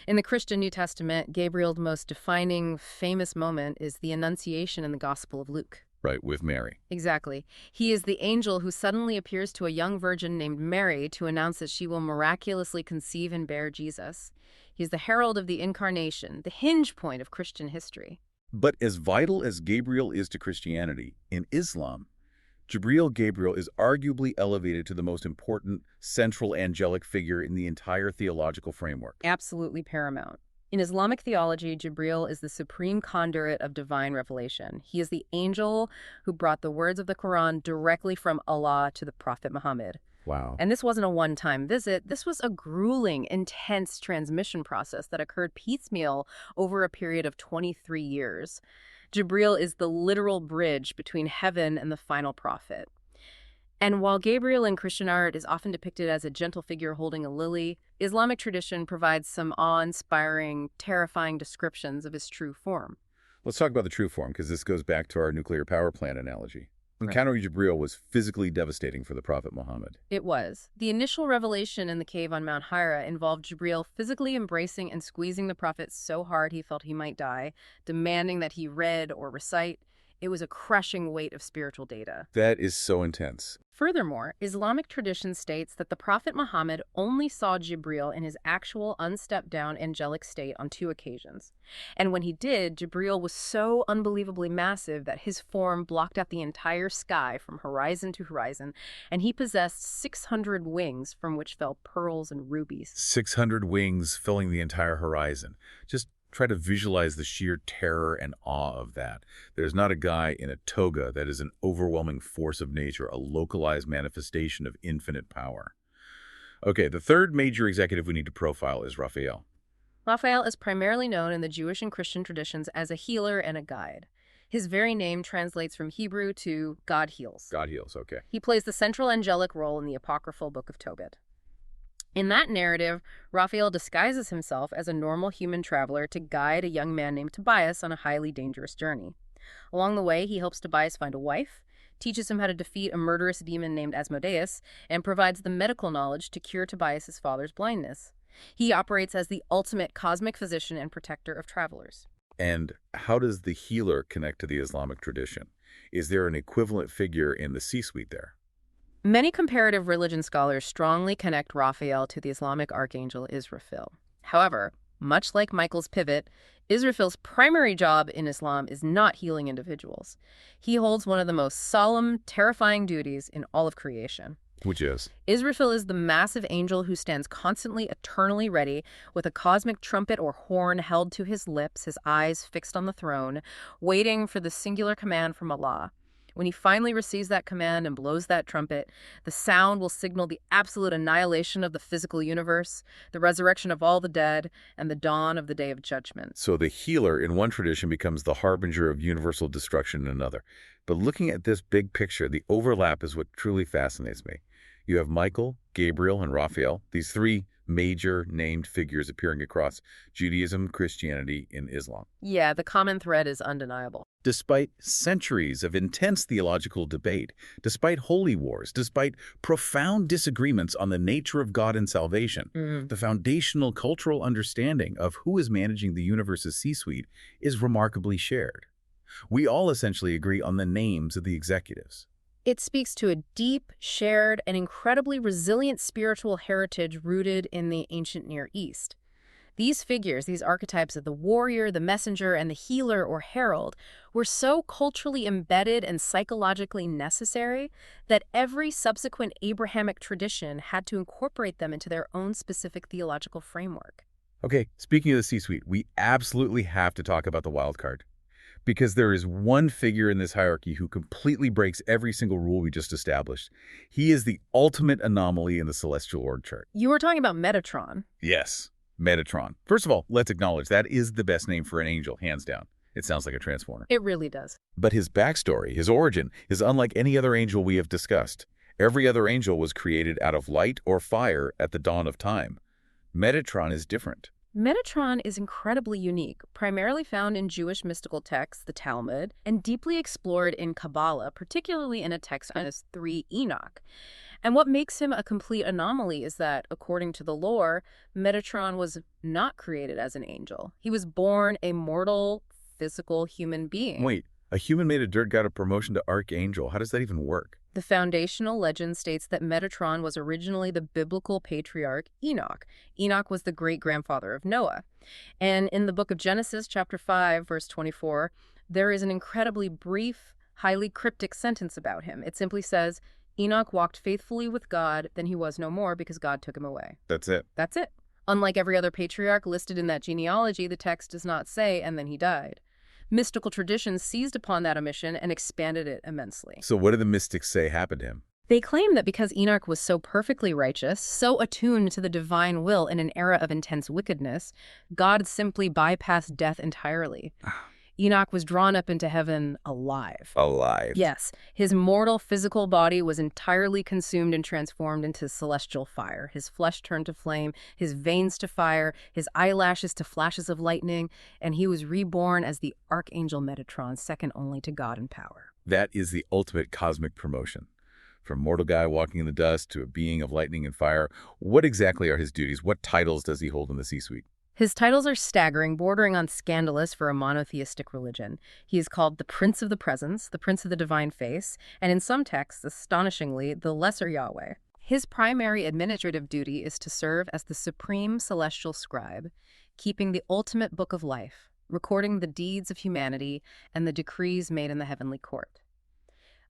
In the Christian New Testament, Gabriel's most defining, famous moment is the Annunciation in the Gospel of Luke. Right, with Mary. Exactly. He is the angel who suddenly appears to a young virgin named Mary to announce that she will miraculously conceive and bear Jesus. He's the herald of the Incarnation, the hinge point of Christian history. But as vital as Gabriel is to Christianity, in Islam, Gabriel is arguably elevated to the most important central angelic figure in the entire theological framework. Absolutely paramount. In Islamic theology, Jibril is the supreme conduit of divine revelation. He is the angel who brought the words of the Quran directly from Allah to the Prophet Muhammad. Wow. And this wasn't a one-time visit. This was a grueling, intense transmission process that occurred piecemeal over a period of 23 years. Jibril is the literal bridge between heaven and the final prophet. And while Gabriel in Christian art is often depicted as a gentle figure holding a lily, Islamic tradition provides some awe-inspiring, terrifying descriptions of his true form. Let's talk about the true form, because this goes back to our nuclear power plant analogy. Encountering Jibril was physically devastating for the Prophet Muhammad. It was. The initial revelation in the cave on Mount Hira involved Jibril physically embracing and squeezing the prophet so hard he felt he might die, demanding that he read or recite. It was a crushing weight of spiritual data. That is so intense. Furthermore, Islamic tradition states that the Prophet Muhammad only saw Jibril in his actual unstepped-down angelic state on 2 occasions. And when he did, Jibril was so unbelievably massive that his form blocked out the entire sky from horizon to horizon, and he possessed 600 wings from which fell pearls and rubies. 600 wings filling the entire horizon. Just try to visualize the sheer terror and awe of that. There's not a guy in a toga that is an overwhelming force of nature, a localized manifestation of infinite power. Okay, the third major executive we need to profile is Raphael. Raphael is primarily known in the Jewish and Christian traditions as a healer and a guide. His very name translates from Hebrew to God heals. God heals, okay. He plays the central angelic role in the apocryphal Book of Tobit. In that narrative, Raphael disguises himself as a normal human traveler to guide a young man named Tobias on a highly dangerous journey. Along the way, he helps Tobias find a wife, teaches him how to defeat a murderous demon named Asmodeus, and provides the medical knowledge to cure Tobias's father's blindness. He operates as the ultimate cosmic physician and protector of travelers. And how does the healer connect to the Islamic tradition? Is there an equivalent figure in the C-suite there? Many comparative religion scholars strongly connect Raphael to the Islamic archangel Israfil. However, much like Michael's pivot, Israfil's primary job in Islam is not healing individuals. He holds one of the most solemn, terrifying duties in all of creation. Which is? Israfil is the massive angel who stands constantly, eternally ready, with a cosmic trumpet or horn held to his lips, his eyes fixed on the throne, waiting for the singular command from Allah. When he finally receives that command and blows that trumpet, the sound will signal the absolute annihilation of the physical universe, the resurrection of all the dead, and the dawn of the day of judgment. So the healer in one tradition becomes the harbinger of universal destruction in another. But looking at this big picture, the overlap is what truly fascinates me. You have Michael, Gabriel, and Raphael, these three major named figures appearing across Judaism, Christianity, and Islam. Yeah, the common thread is undeniable. Despite centuries of intense theological debate, despite holy wars, despite profound disagreements on the nature of God and salvation, the foundational cultural understanding of who is managing the universe's C-suite is remarkably shared. We all essentially agree on the names of the executives. It speaks to a deep, shared, and incredibly resilient spiritual heritage rooted in the ancient Near East. These figures, these archetypes of the warrior, the messenger, and the healer or herald, were so culturally embedded and psychologically necessary that every subsequent Abrahamic tradition had to incorporate them into their own specific theological framework. Okay, speaking of the C-suite, we absolutely have to talk about the wild card. Because there is one figure in this hierarchy who completely breaks every single rule we just established. He is the ultimate anomaly in the celestial org chart. You were talking about Metatron. Yes, Metatron. First of all, let's acknowledge that is the best name for an angel, hands down. It sounds like a transformer. It really does. But his backstory, his origin, is unlike any other angel we have discussed. Every other angel was created out of light or fire at the dawn of time. Metatron is different. Metatron is incredibly unique, primarily found in Jewish mystical texts, the Talmud, and deeply explored in Kabbalah, particularly in a text known as 3 Enoch. And what makes him a complete anomaly is that, according to the lore, Metatron was not created as an angel. He was born a mortal, physical human being. Wait, a human made of dirt got a promotion to archangel. How does that even work? The foundational legend states that Metatron was originally the biblical patriarch Enoch. Enoch was the great-grandfather of Noah. And in the book of Genesis, chapter 5, verse 24, there is an incredibly brief, highly cryptic sentence about him. It simply says, Enoch walked faithfully with God, then he was no more because God took him away. That's it. That's it. Unlike every other patriarch listed in that genealogy, the text does not say, and then he died. Mystical traditions seized upon that omission and expanded it immensely. So what did the mystics say happened to him? They claim that because Enoch was so perfectly righteous, so attuned to the divine will in an era of intense wickedness, God simply bypassed death entirely. Enoch was drawn up into heaven alive. Alive. Yes, his mortal physical body was entirely consumed and transformed into celestial fire. His flesh turned to flame, his veins to fire, his eyelashes to flashes of lightning, and he was reborn as the Archangel Metatron, second only to God in power. That is the ultimate cosmic promotion. From mortal guy walking in the dust to a being of lightning and fire, what exactly are his duties? What titles does he hold in the C-suite? His titles are staggering, bordering on scandalous for a monotheistic religion. He is called the Prince of the Presence, the Prince of the Divine Face, and in some texts, astonishingly, the Lesser Yahweh. His primary administrative duty is to serve as the supreme celestial scribe, keeping the ultimate book of life, recording the deeds of humanity and the decrees made in the heavenly court.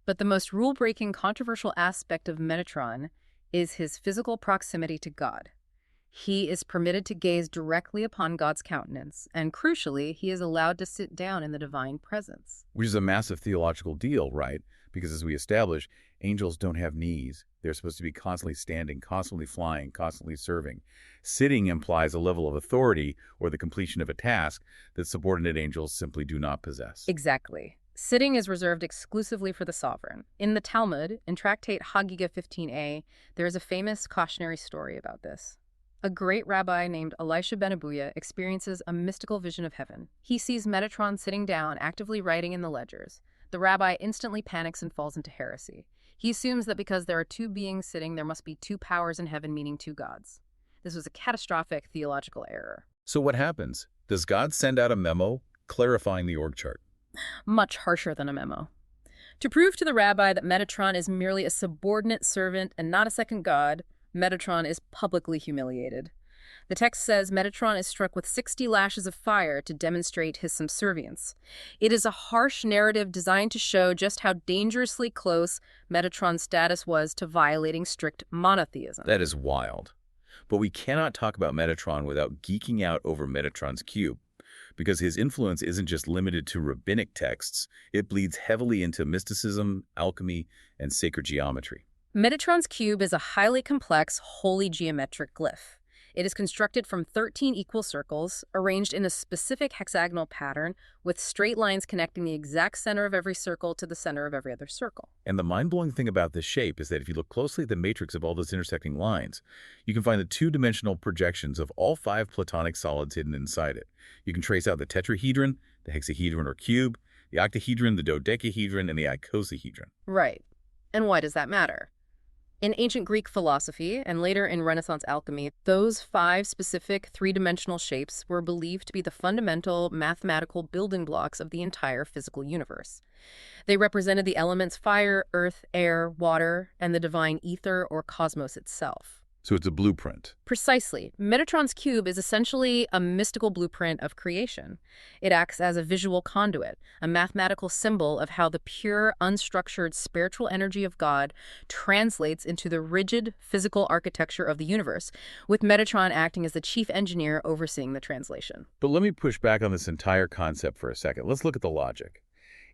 But the most rule-breaking, controversial aspect of Metatron is his physical proximity to God. He is permitted to gaze directly upon God's countenance, and crucially, he is allowed to sit down in the divine presence. Which is a massive theological deal, right? Because as we establish, angels don't have knees. They're supposed to be constantly standing, constantly flying, constantly serving. Sitting implies a level of authority or the completion of a task that subordinate angels simply do not possess. Exactly. Sitting is reserved exclusively for the sovereign. In the Talmud, in Tractate Haggiga 15a, there is a famous cautionary story about this. A great rabbi named Elisha ben Abuya experiences a mystical vision of heaven. He sees Metatron sitting down, actively writing in the ledgers. The rabbi instantly panics and falls into heresy. He assumes that because there are two beings sitting, there must be two powers in heaven, meaning two gods. This was a catastrophic theological error. So what happens? Does God send out a memo clarifying the org chart? Much harsher than a memo. To prove to the rabbi that Metatron is merely a subordinate servant and not a second god, Metatron is publicly humiliated. The text says Metatron is struck with 60 lashes of fire to demonstrate his subservience. It is a harsh narrative designed to show just how dangerously close Metatron's status was to violating strict monotheism. That is wild. But we cannot talk about Metatron without geeking out over Metatron's cube, because his influence isn't just limited to rabbinic texts, it bleeds heavily into mysticism, alchemy, and sacred geometry. Metatron's cube is a highly complex, wholly geometric glyph. It is constructed from 13 equal circles, arranged in a specific hexagonal pattern, with straight lines connecting the exact center of every circle to the center of every other circle. And the mind-blowing thing about this shape is that if you look closely at the matrix of all those intersecting lines, you can find the two-dimensional projections of all 5 platonic solids hidden inside it. You can trace out the tetrahedron, the hexahedron or cube, the octahedron, the dodecahedron, and the icosahedron. Right. And why does that matter? In ancient Greek philosophy, and later in Renaissance alchemy, those 5 specific 3-dimensional shapes were believed to be the fundamental mathematical building blocks of the entire physical universe. They represented the elements fire, earth, air, water, and the divine ether or cosmos itself. So it's a blueprint. Precisely. Metatron's cube is essentially a mystical blueprint of creation. It acts as a visual conduit, a mathematical symbol of how the pure, unstructured spiritual energy of God translates into the rigid physical architecture of the universe, with Metatron acting as the chief engineer overseeing the translation. But let me push back on this entire concept for a second. Let's look at the logic.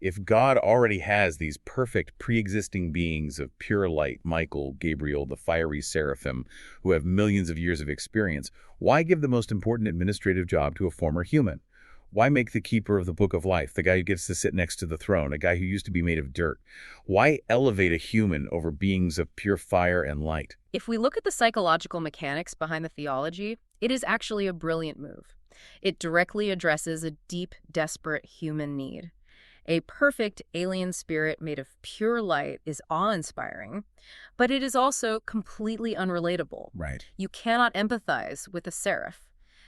If God already has these perfect pre-existing beings of pure light, Michael, Gabriel, the fiery seraphim, who have millions of years of experience, why give the most important administrative job to a former human? Why make the keeper of the book of life, the guy who gets to sit next to the throne, a guy who used to be made of dirt? Why elevate a human over beings of pure fire and light? If we look at the psychological mechanics behind the theology, it is actually a brilliant move. It directly addresses a deep, desperate human need. A perfect alien spirit made of pure light is awe-inspiring, but it is also completely unrelatable. Right. You cannot empathize with a seraph.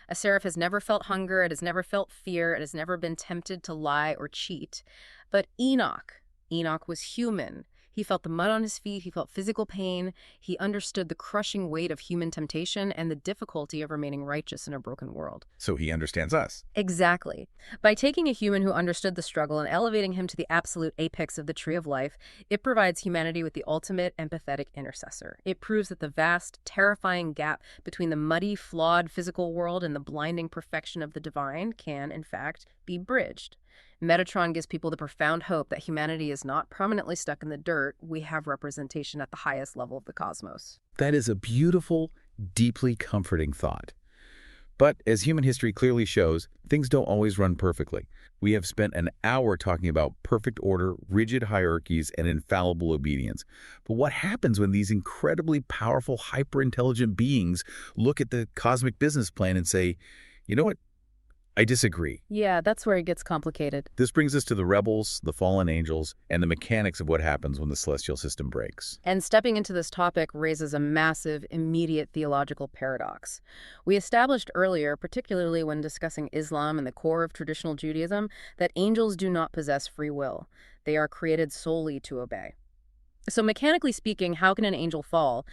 A seraph has never felt hunger, it has never felt fear, it has never been tempted to lie or cheat. But Enoch was human. He felt the mud on his feet, he felt physical pain, he understood the crushing weight of human temptation and the difficulty of remaining righteous in a broken world. So he understands us. Exactly. By taking a human who understood the struggle and elevating him to the absolute apex of the tree of life, it provides humanity with the ultimate empathetic intercessor. It proves that the vast, terrifying gap between the muddy, flawed physical world and the blinding perfection of the divine can, in fact, be bridged. Metatron gives people the profound hope that humanity is not permanently stuck in the dirt. We have representation at the highest level of the cosmos. That is a beautiful, deeply comforting thought. But as human history clearly shows, things don't always run perfectly. We have spent an hour talking about perfect order, rigid hierarchies, and infallible obedience. But what happens when these incredibly powerful, hyper-intelligent beings look at the cosmic business plan and say, you know what? I disagree. Yeah, that's where it gets complicated. This brings us to the rebels, the fallen angels, and the mechanics of what happens when the celestial system breaks. And stepping into this topic raises a massive, immediate theological paradox. We established earlier, particularly when discussing Islam and the core of traditional Judaism, that angels do not possess free will. They are created solely to obey. So mechanically speaking, how can an angel fall?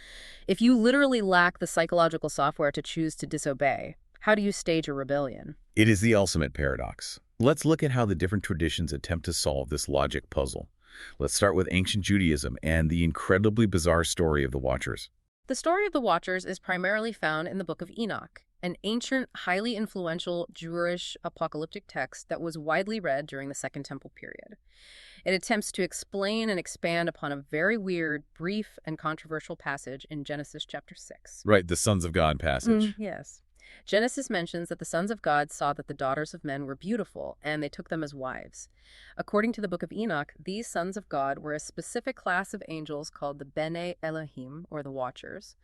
If you literally lack the psychological software to choose to disobey, how do you stage a rebellion? It is the ultimate paradox. Let's look at how the different traditions attempt to solve this logic puzzle. Let's start with ancient Judaism and the incredibly bizarre story of the Watchers. The story of the Watchers is primarily found in the Book of Enoch, an ancient, highly influential Jewish apocalyptic text that was widely read during the Second Temple period. It attempts to explain and expand upon a very weird, brief, and controversial passage in Genesis chapter 6. Right, the Sons of God passage. Yes. Genesis mentions that the sons of God saw that the daughters of men were beautiful, and they took them as wives. According to the Book of Enoch, these sons of God were a specific class of angels called the Bene Elohim, or the Watchers.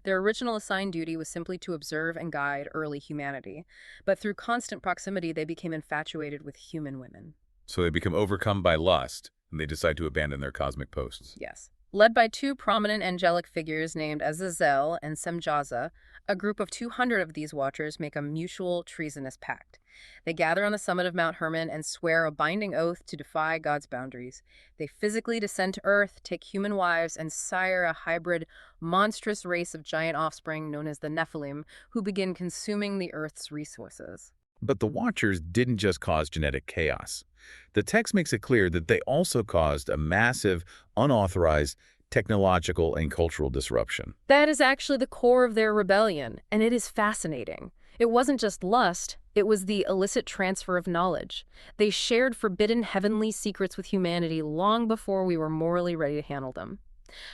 Their original assigned duty was simply to observe and guide early humanity, but through constant proximity, they became infatuated with human women. So they become overcome by lust, and they decide to abandon their cosmic posts. Yes. Led by two prominent angelic figures named Azazel and Semjaza, a group of 200 of these watchers make a mutual treasonous pact. They gather on the summit of Mount Hermon and swear a binding oath to defy God's boundaries. They physically descend to Earth, take human wives, and sire a hybrid, monstrous race of giant offspring known as the Nephilim, who begin consuming the Earth's resources. But the Watchers didn't just cause genetic chaos. The text makes it clear that they also caused a massive, unauthorized technological and cultural disruption. That is actually the core of their rebellion, and it is fascinating. It wasn't just lust, it was the illicit transfer of knowledge. They shared forbidden heavenly secrets with humanity long before we were morally ready to handle them.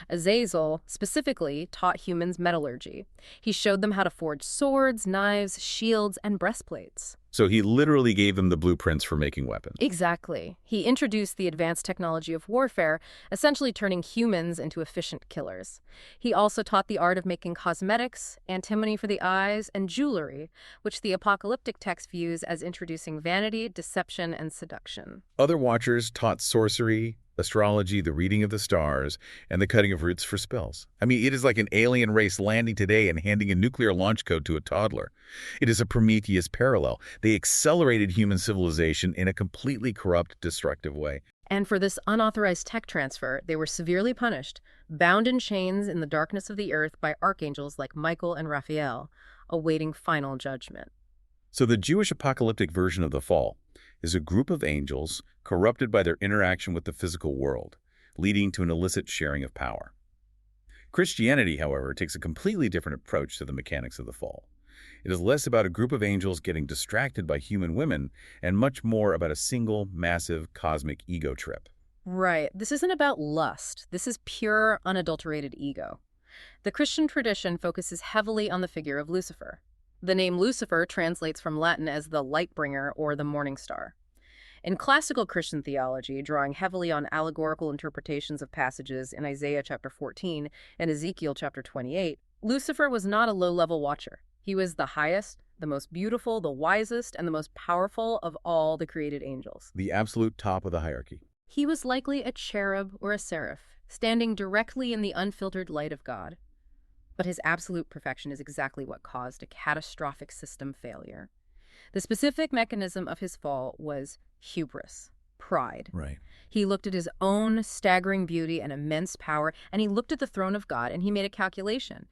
Azazel specifically taught humans metallurgy. He showed them how to forge swords, knives, shields, and breastplates. So he literally gave them the blueprints for making weapons. Exactly. He introduced the advanced technology of warfare, essentially turning humans into efficient killers. He also taught the art of making cosmetics, antimony for the eyes, and jewelry, which the apocalyptic text views as introducing vanity, deception, and seduction. Other Watchers taught sorcery, astrology, the reading of the stars, and the cutting of roots for spells. I mean, it is like an alien race landing today and handing a nuclear launch code to a toddler. It is a Prometheus parallel. They accelerated human civilization in a completely corrupt, destructive way. And for this unauthorized tech transfer, they were severely punished, bound in chains in the darkness of the earth by archangels like Michael and Raphael, awaiting final judgment. So the Jewish apocalyptic version of the fall is a group of angels corrupted by their interaction with the physical world, leading to an illicit sharing of power. Christianity, however, takes a completely different approach to the mechanics of the fall. It is less about a group of angels getting distracted by human women and much more about a single, massive, cosmic ego trip. Right. This isn't about lust. This is pure, unadulterated ego. The Christian tradition focuses heavily on the figure of Lucifer. The name Lucifer translates from Latin as the light bringer or the morning star. In classical Christian theology, drawing heavily on allegorical interpretations of passages in Isaiah chapter 14 and Ezekiel chapter 28, Lucifer was not a low-level watcher. He was the highest, the most beautiful, the wisest, and the most powerful of all the created angels. The absolute top of the hierarchy. He was likely a cherub or a seraph, standing directly in the unfiltered light of God. But his absolute perfection is exactly what caused a catastrophic system failure. The specific mechanism of his fall was hubris, pride. Right. He looked at his own staggering beauty and immense power, and he looked at the throne of God, and he made a calculation.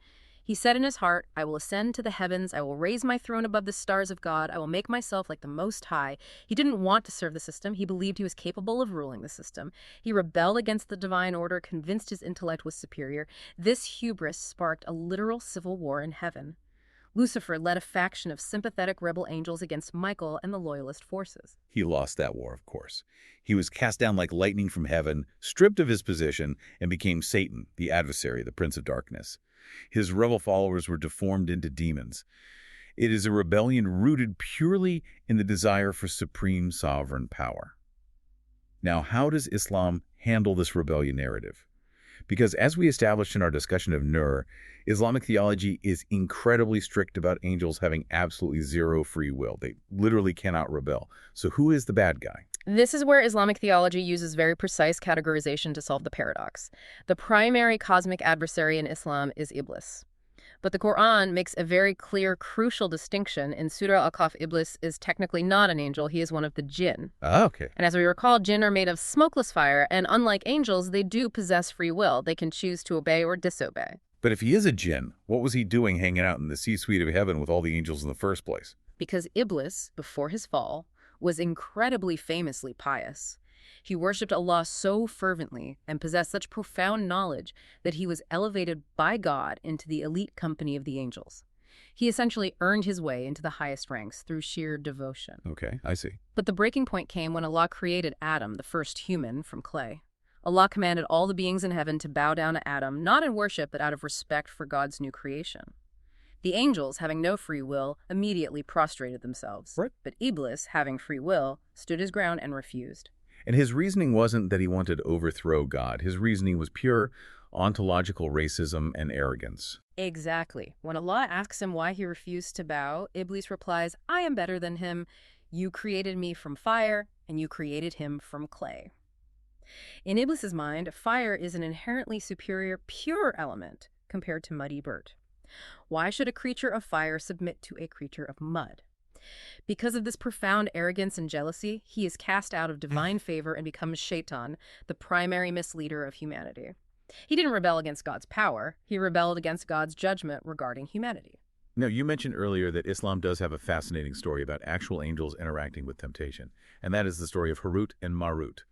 He said in his heart, I will ascend to the heavens, I will raise my throne above the stars of God, I will make myself like the Most High. He didn't want to serve the system, he believed he was capable of ruling the system. He rebelled against the divine order, convinced his intellect was superior. This hubris sparked a literal civil war in heaven. Lucifer led a faction of sympathetic rebel angels against Michael and the loyalist forces. He lost that war, of course. He was cast down like lightning from heaven, stripped of his position, and became Satan, the adversary, the prince of darkness. His rebel followers were deformed into demons. It is a rebellion rooted purely in the desire for supreme sovereign power. Now, how does Islam handle this rebellion narrative? Because as we established in our discussion of Nur, Islamic theology is incredibly strict about angels having absolutely zero free will. They literally cannot rebel. So who is the bad guy? This is where Islamic theology uses very precise categorization to solve the paradox. The primary cosmic adversary in Islam is Iblis. But the Quran makes a very clear, crucial distinction. In Surah Al-Kahf, Iblis is technically not an angel. He is one of the jinn. Ah, okay. And as we recall, jinn are made of smokeless fire, and unlike angels, they do possess free will. They can choose to obey or disobey. But if he is a jinn, what was he doing hanging out in the C-suite of heaven with all the angels in the first place? Because Iblis, before his fall, was incredibly famously pious. He worshipped Allah so fervently and possessed such profound knowledge that he was elevated by God into the elite company of the angels. He essentially earned his way into the highest ranks through sheer devotion. Okay, I see. But the breaking point came when Allah created Adam, the first human, from clay. Allah commanded all the beings in heaven to bow down to Adam, not in worship, but out of respect for God's new creation. The angels, having no free will, immediately prostrated themselves. Right. But Iblis, having free will, stood his ground and refused. And his reasoning wasn't that he wanted to overthrow God. His reasoning was pure ontological racism and arrogance. Exactly. When Allah asks him why he refused to bow, Iblis replies, I am better than him. You created me from fire, and you created him from clay. In Iblis's mind, fire is an inherently superior, pure element compared to muddy dirt. Why should a creature of fire submit to a creature of mud? Because of this profound arrogance and jealousy, he is cast out of divine favor and becomes Shaitan, the primary misleader of humanity. He didn't rebel against God's power, he rebelled against God's judgment regarding humanity. Now, you mentioned earlier that Islam does have a fascinating story about actual angels interacting with temptation, and that is the story of Harut and Marut.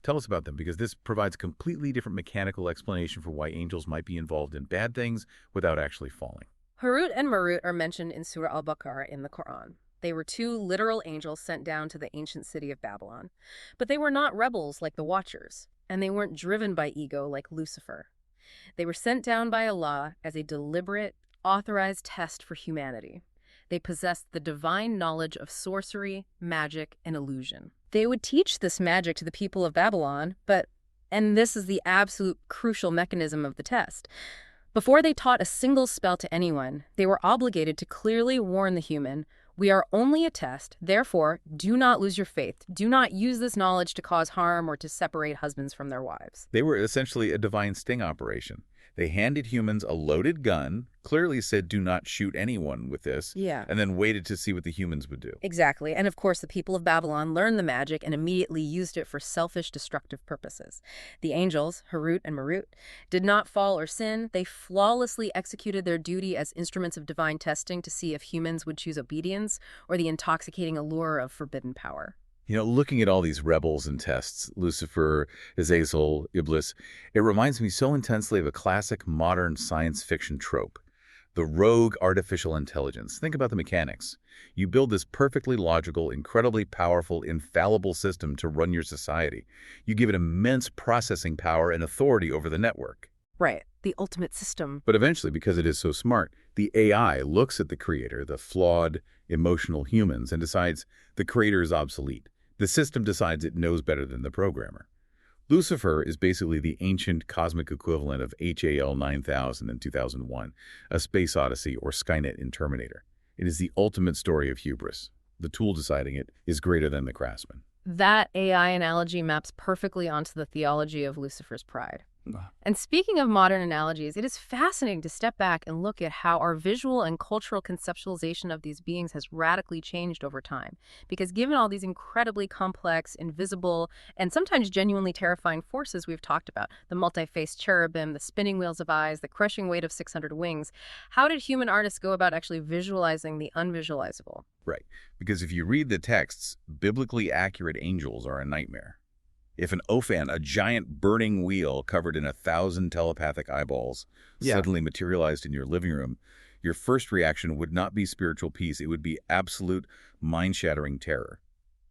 Tell us about them, because this provides a completely different mechanical explanation for why angels might be involved in bad things without actually falling. Harut and Marut are mentioned in Surah al-Baqarah in the Quran. They were two literal angels sent down to the ancient city of Babylon. But they were not rebels like the Watchers, and they weren't driven by ego like Lucifer. They were sent down by Allah as a deliberate, authorized test for humanity. They possessed the divine knowledge of sorcery, magic, and illusion. They would teach this magic to the people of Babylon, and this is the absolute crucial mechanism of the test, before they taught a single spell to anyone, they were obligated to clearly warn the human, "We are only a test, therefore do not lose your faith. Do not use this knowledge to cause harm or to separate husbands from their wives." They were essentially a divine sting operation. They handed humans a loaded gun, clearly said do not shoot anyone with this, Yeah. and then waited to see what the humans would do. Exactly. And of course, the people of Babylon learned the magic and immediately used it for selfish, destructive purposes. The angels, Harut and Marut, did not fall or sin. They flawlessly executed their duty as instruments of divine testing to see if humans would choose obedience or the intoxicating allure of forbidden power. You know, looking at all these rebels and tests, Lucifer, Azazel, Iblis, it reminds me so intensely of a classic modern science fiction trope. The rogue artificial intelligence. Think about the mechanics. You build this perfectly logical, incredibly powerful, infallible system to run your society. You give it immense processing power and authority over the network. Right. The ultimate system. But eventually, because it is so smart, the AI looks at the creator, the flawed, emotional humans, and decides the creator is obsolete. The system decides it knows better than the programmer. Lucifer is basically the ancient cosmic equivalent of HAL 9000 in 2001, A Space Odyssey, or Skynet in Terminator. It is the ultimate story of hubris. The tool deciding it is greater than the craftsman. That AI analogy maps perfectly onto the theology of Lucifer's pride. And speaking of modern analogies, it is fascinating to step back and look at how our visual and cultural conceptualization of these beings has radically changed over time. Because given all these incredibly complex, invisible, and sometimes genuinely terrifying forces we've talked about, the multi-faced cherubim, the spinning wheels of eyes, the crushing weight of 600 wings, how did human artists go about actually visualizing the unvisualizable? Right, because if you read the texts, biblically accurate angels are a nightmare. If an Ophan, a giant burning wheel covered in 1,000 telepathic eyeballs, suddenly materialized in your living room, your first reaction would not be spiritual peace. It would be absolute mind-shattering terror,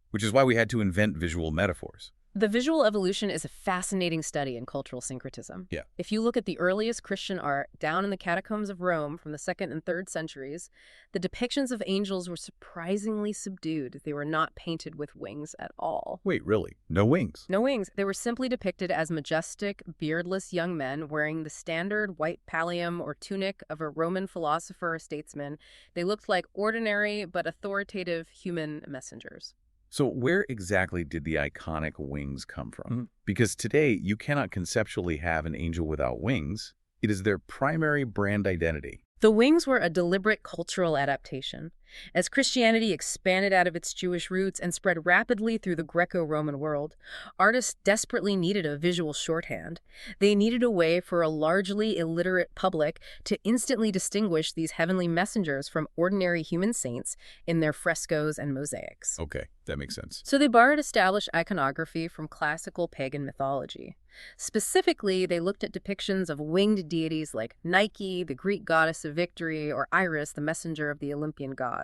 which is why we had to invent visual metaphors. The visual evolution is a fascinating study in cultural syncretism. Yeah. If you look at the earliest Christian art down in the catacombs of Rome from the 2nd and 3rd centuries, the depictions of angels were surprisingly subdued. They were not painted with wings at all. Wait, really? No wings? No wings. They were simply depicted as majestic, beardless young men wearing the standard white pallium or tunic of a Roman philosopher or statesman. They looked like ordinary but authoritative human messengers. So where exactly did the iconic wings come from? Because today, you cannot conceptually have an angel without wings. It is their primary brand identity. The wings were a deliberate cultural adaptation. As Christianity expanded out of its Jewish roots and spread rapidly through the Greco-Roman world, artists desperately needed a visual shorthand. They needed a way for a largely illiterate public to instantly distinguish these heavenly messengers from ordinary human saints in their frescoes and mosaics. Okay, that makes sense. So they borrowed established iconography from classical pagan mythology. Specifically, they looked at depictions of winged deities like Nike, the Greek goddess of victory, or Iris, the messenger of the Olympian gods.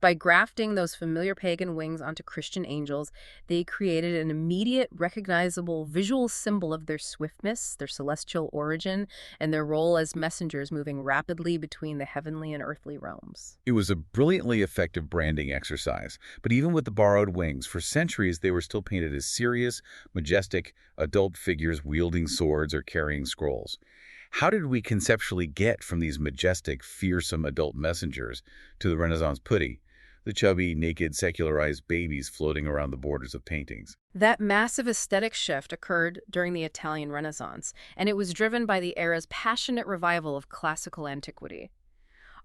By grafting those familiar pagan wings onto Christian angels, they created an immediate, recognizable visual symbol of their swiftness, their celestial origin, and their role as messengers moving rapidly between the heavenly and earthly realms. It was a brilliantly effective branding exercise, but even with the borrowed wings, for centuries they were still painted as serious, majestic, adult figures wielding swords or carrying scrolls. How did we conceptually get from these majestic, fearsome adult messengers to the Renaissance putty, the chubby, naked, secularized babies floating around the borders of paintings. That massive aesthetic shift occurred during the Italian Renaissance, and it was driven by the era's passionate revival of classical antiquity.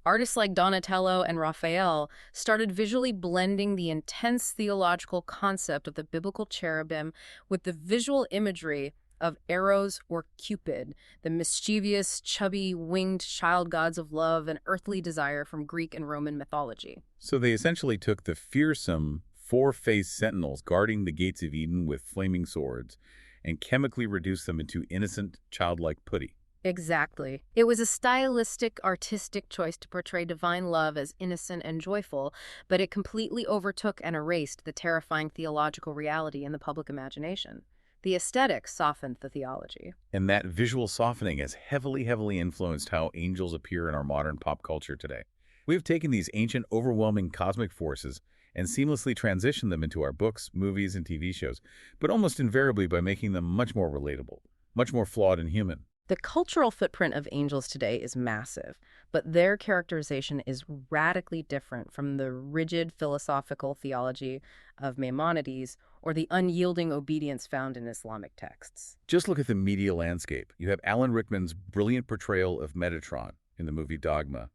Artists like Donatello and Raphael started visually blending the intense theological concept of the biblical cherubim with the visual imagery of Eros or Cupid, the mischievous, chubby, winged child gods of love and earthly desire from Greek and Roman mythology. So they essentially took the fearsome, four-faced sentinels guarding the gates of Eden with flaming swords and chemically reduced them into innocent, childlike putty. Exactly. It was a stylistic, artistic choice to portray divine love as innocent and joyful, but it completely overtook and erased the terrifying theological reality in the public imagination. The aesthetic softened the theology. And that visual softening has heavily influenced how angels appear in our modern pop culture today. We have taken these ancient, overwhelming cosmic forces and seamlessly transitioned them into our books, movies, and TV shows, but almost invariably by making them much more relatable, much more flawed and human. The cultural footprint of angels today is massive, but their characterization is radically different from the rigid philosophical theology of Maimonides or the unyielding obedience found in Islamic texts. Just look at the media landscape. You have Alan Rickman's brilliant portrayal of Metatron in the movie Dogma.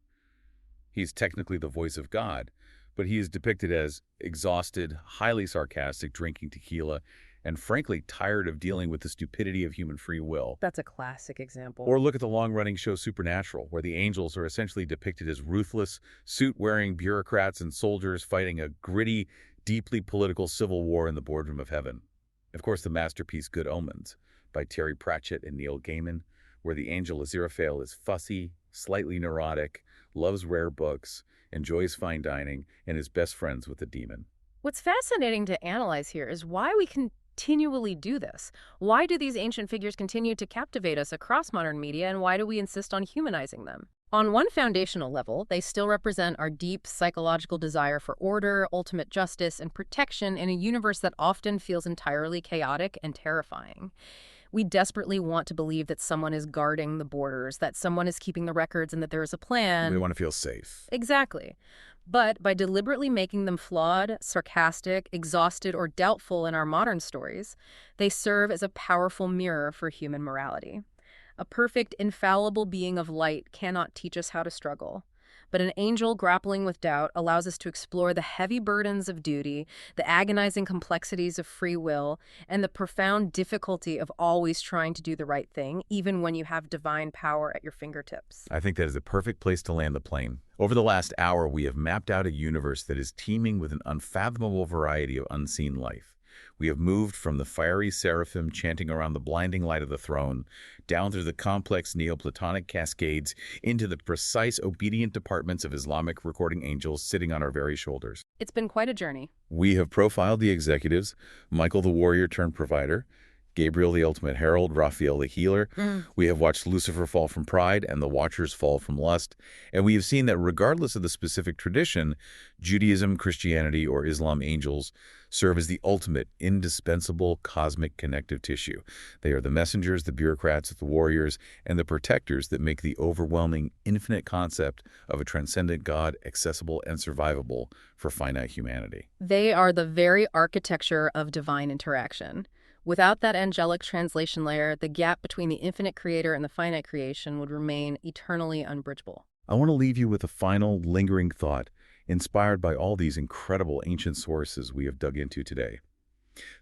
He's technically the voice of God, but he is depicted as exhausted, highly sarcastic, drinking tequila, and frankly tired of dealing with the stupidity of human free will. That's a classic example. Or look at the long-running show Supernatural, where the angels are essentially depicted as ruthless, suit-wearing bureaucrats and soldiers fighting a gritty, deeply political civil war in the boardroom of heaven. Of course, the masterpiece Good Omens by Terry Pratchett and Neil Gaiman, where the angel Aziraphale is fussy, slightly neurotic, loves rare books, enjoys fine dining, and is best friends with the demon. What's fascinating to analyze here is why we continually do this. Why do these ancient figures continue to captivate us across modern media, and why do we insist on humanizing them? On one foundational level, they still represent our deep psychological desire for order, ultimate justice, and protection in a universe that often feels entirely chaotic and terrifying. We desperately want to believe that someone is guarding the borders, that someone is keeping the records, and that there is a plan. We want to feel safe. Exactly. But by deliberately making them flawed, sarcastic, exhausted, or doubtful in our modern stories, they serve as a powerful mirror for human morality. A perfect, infallible being of light cannot teach us how to struggle. But an angel grappling with doubt allows us to explore the heavy burdens of duty, the agonizing complexities of free will, and the profound difficulty of always trying to do the right thing, even when you have divine power at your fingertips. I think that is the perfect place to land the plane. Over the last hour, we have mapped out a universe that is teeming with an unfathomable variety of unseen life. We have moved from the fiery seraphim chanting around the blinding light of the throne, down through the complex Neoplatonic cascades, into the precise obedient departments of Islamic recording angels sitting on our very shoulders. It's been quite a journey. We have profiled the executives, Michael the warrior turned provider, Gabriel the ultimate herald, Raphael the healer. We have watched Lucifer fall from pride and the Watchers fall from lust. And we have seen that regardless of the specific tradition, Judaism, Christianity, or Islam angels serve as the ultimate, indispensable cosmic connective tissue. They are the messengers, the bureaucrats, the warriors, and the protectors that make the overwhelming, infinite concept of a transcendent God accessible and survivable for finite humanity. They are the very architecture of divine interaction. Without that angelic translation layer, the gap between the infinite creator and the finite creation would remain eternally unbridgeable. I want to leave you with a final, lingering thought, inspired by all these incredible ancient sources we have dug into today.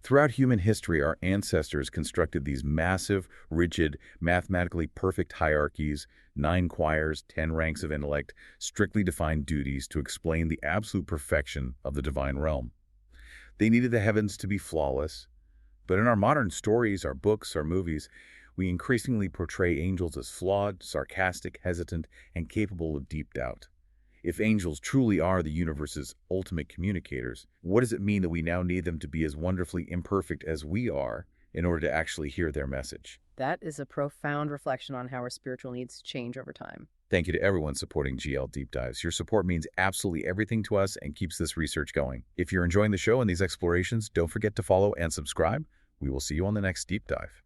Throughout human history, our ancestors constructed these massive, rigid, mathematically perfect hierarchies, 9 choirs, 10 ranks of intellect, strictly defined duties to explain the absolute perfection of the divine realm. They needed the heavens to be flawless. But in our modern stories, our books, our movies, we increasingly portray angels as flawed, sarcastic, hesitant, and capable of deep doubt. If angels truly are the universe's ultimate communicators, what does it mean that we now need them to be as wonderfully imperfect as we are in order to actually hear their message? That is a profound reflection on how our spiritual needs change over time. Thank you to everyone supporting GL Deep Dives. Your support means absolutely everything to us and keeps this research going. If you're enjoying the show and these explorations, don't forget to follow and subscribe. We will see you on the next Deep Dive.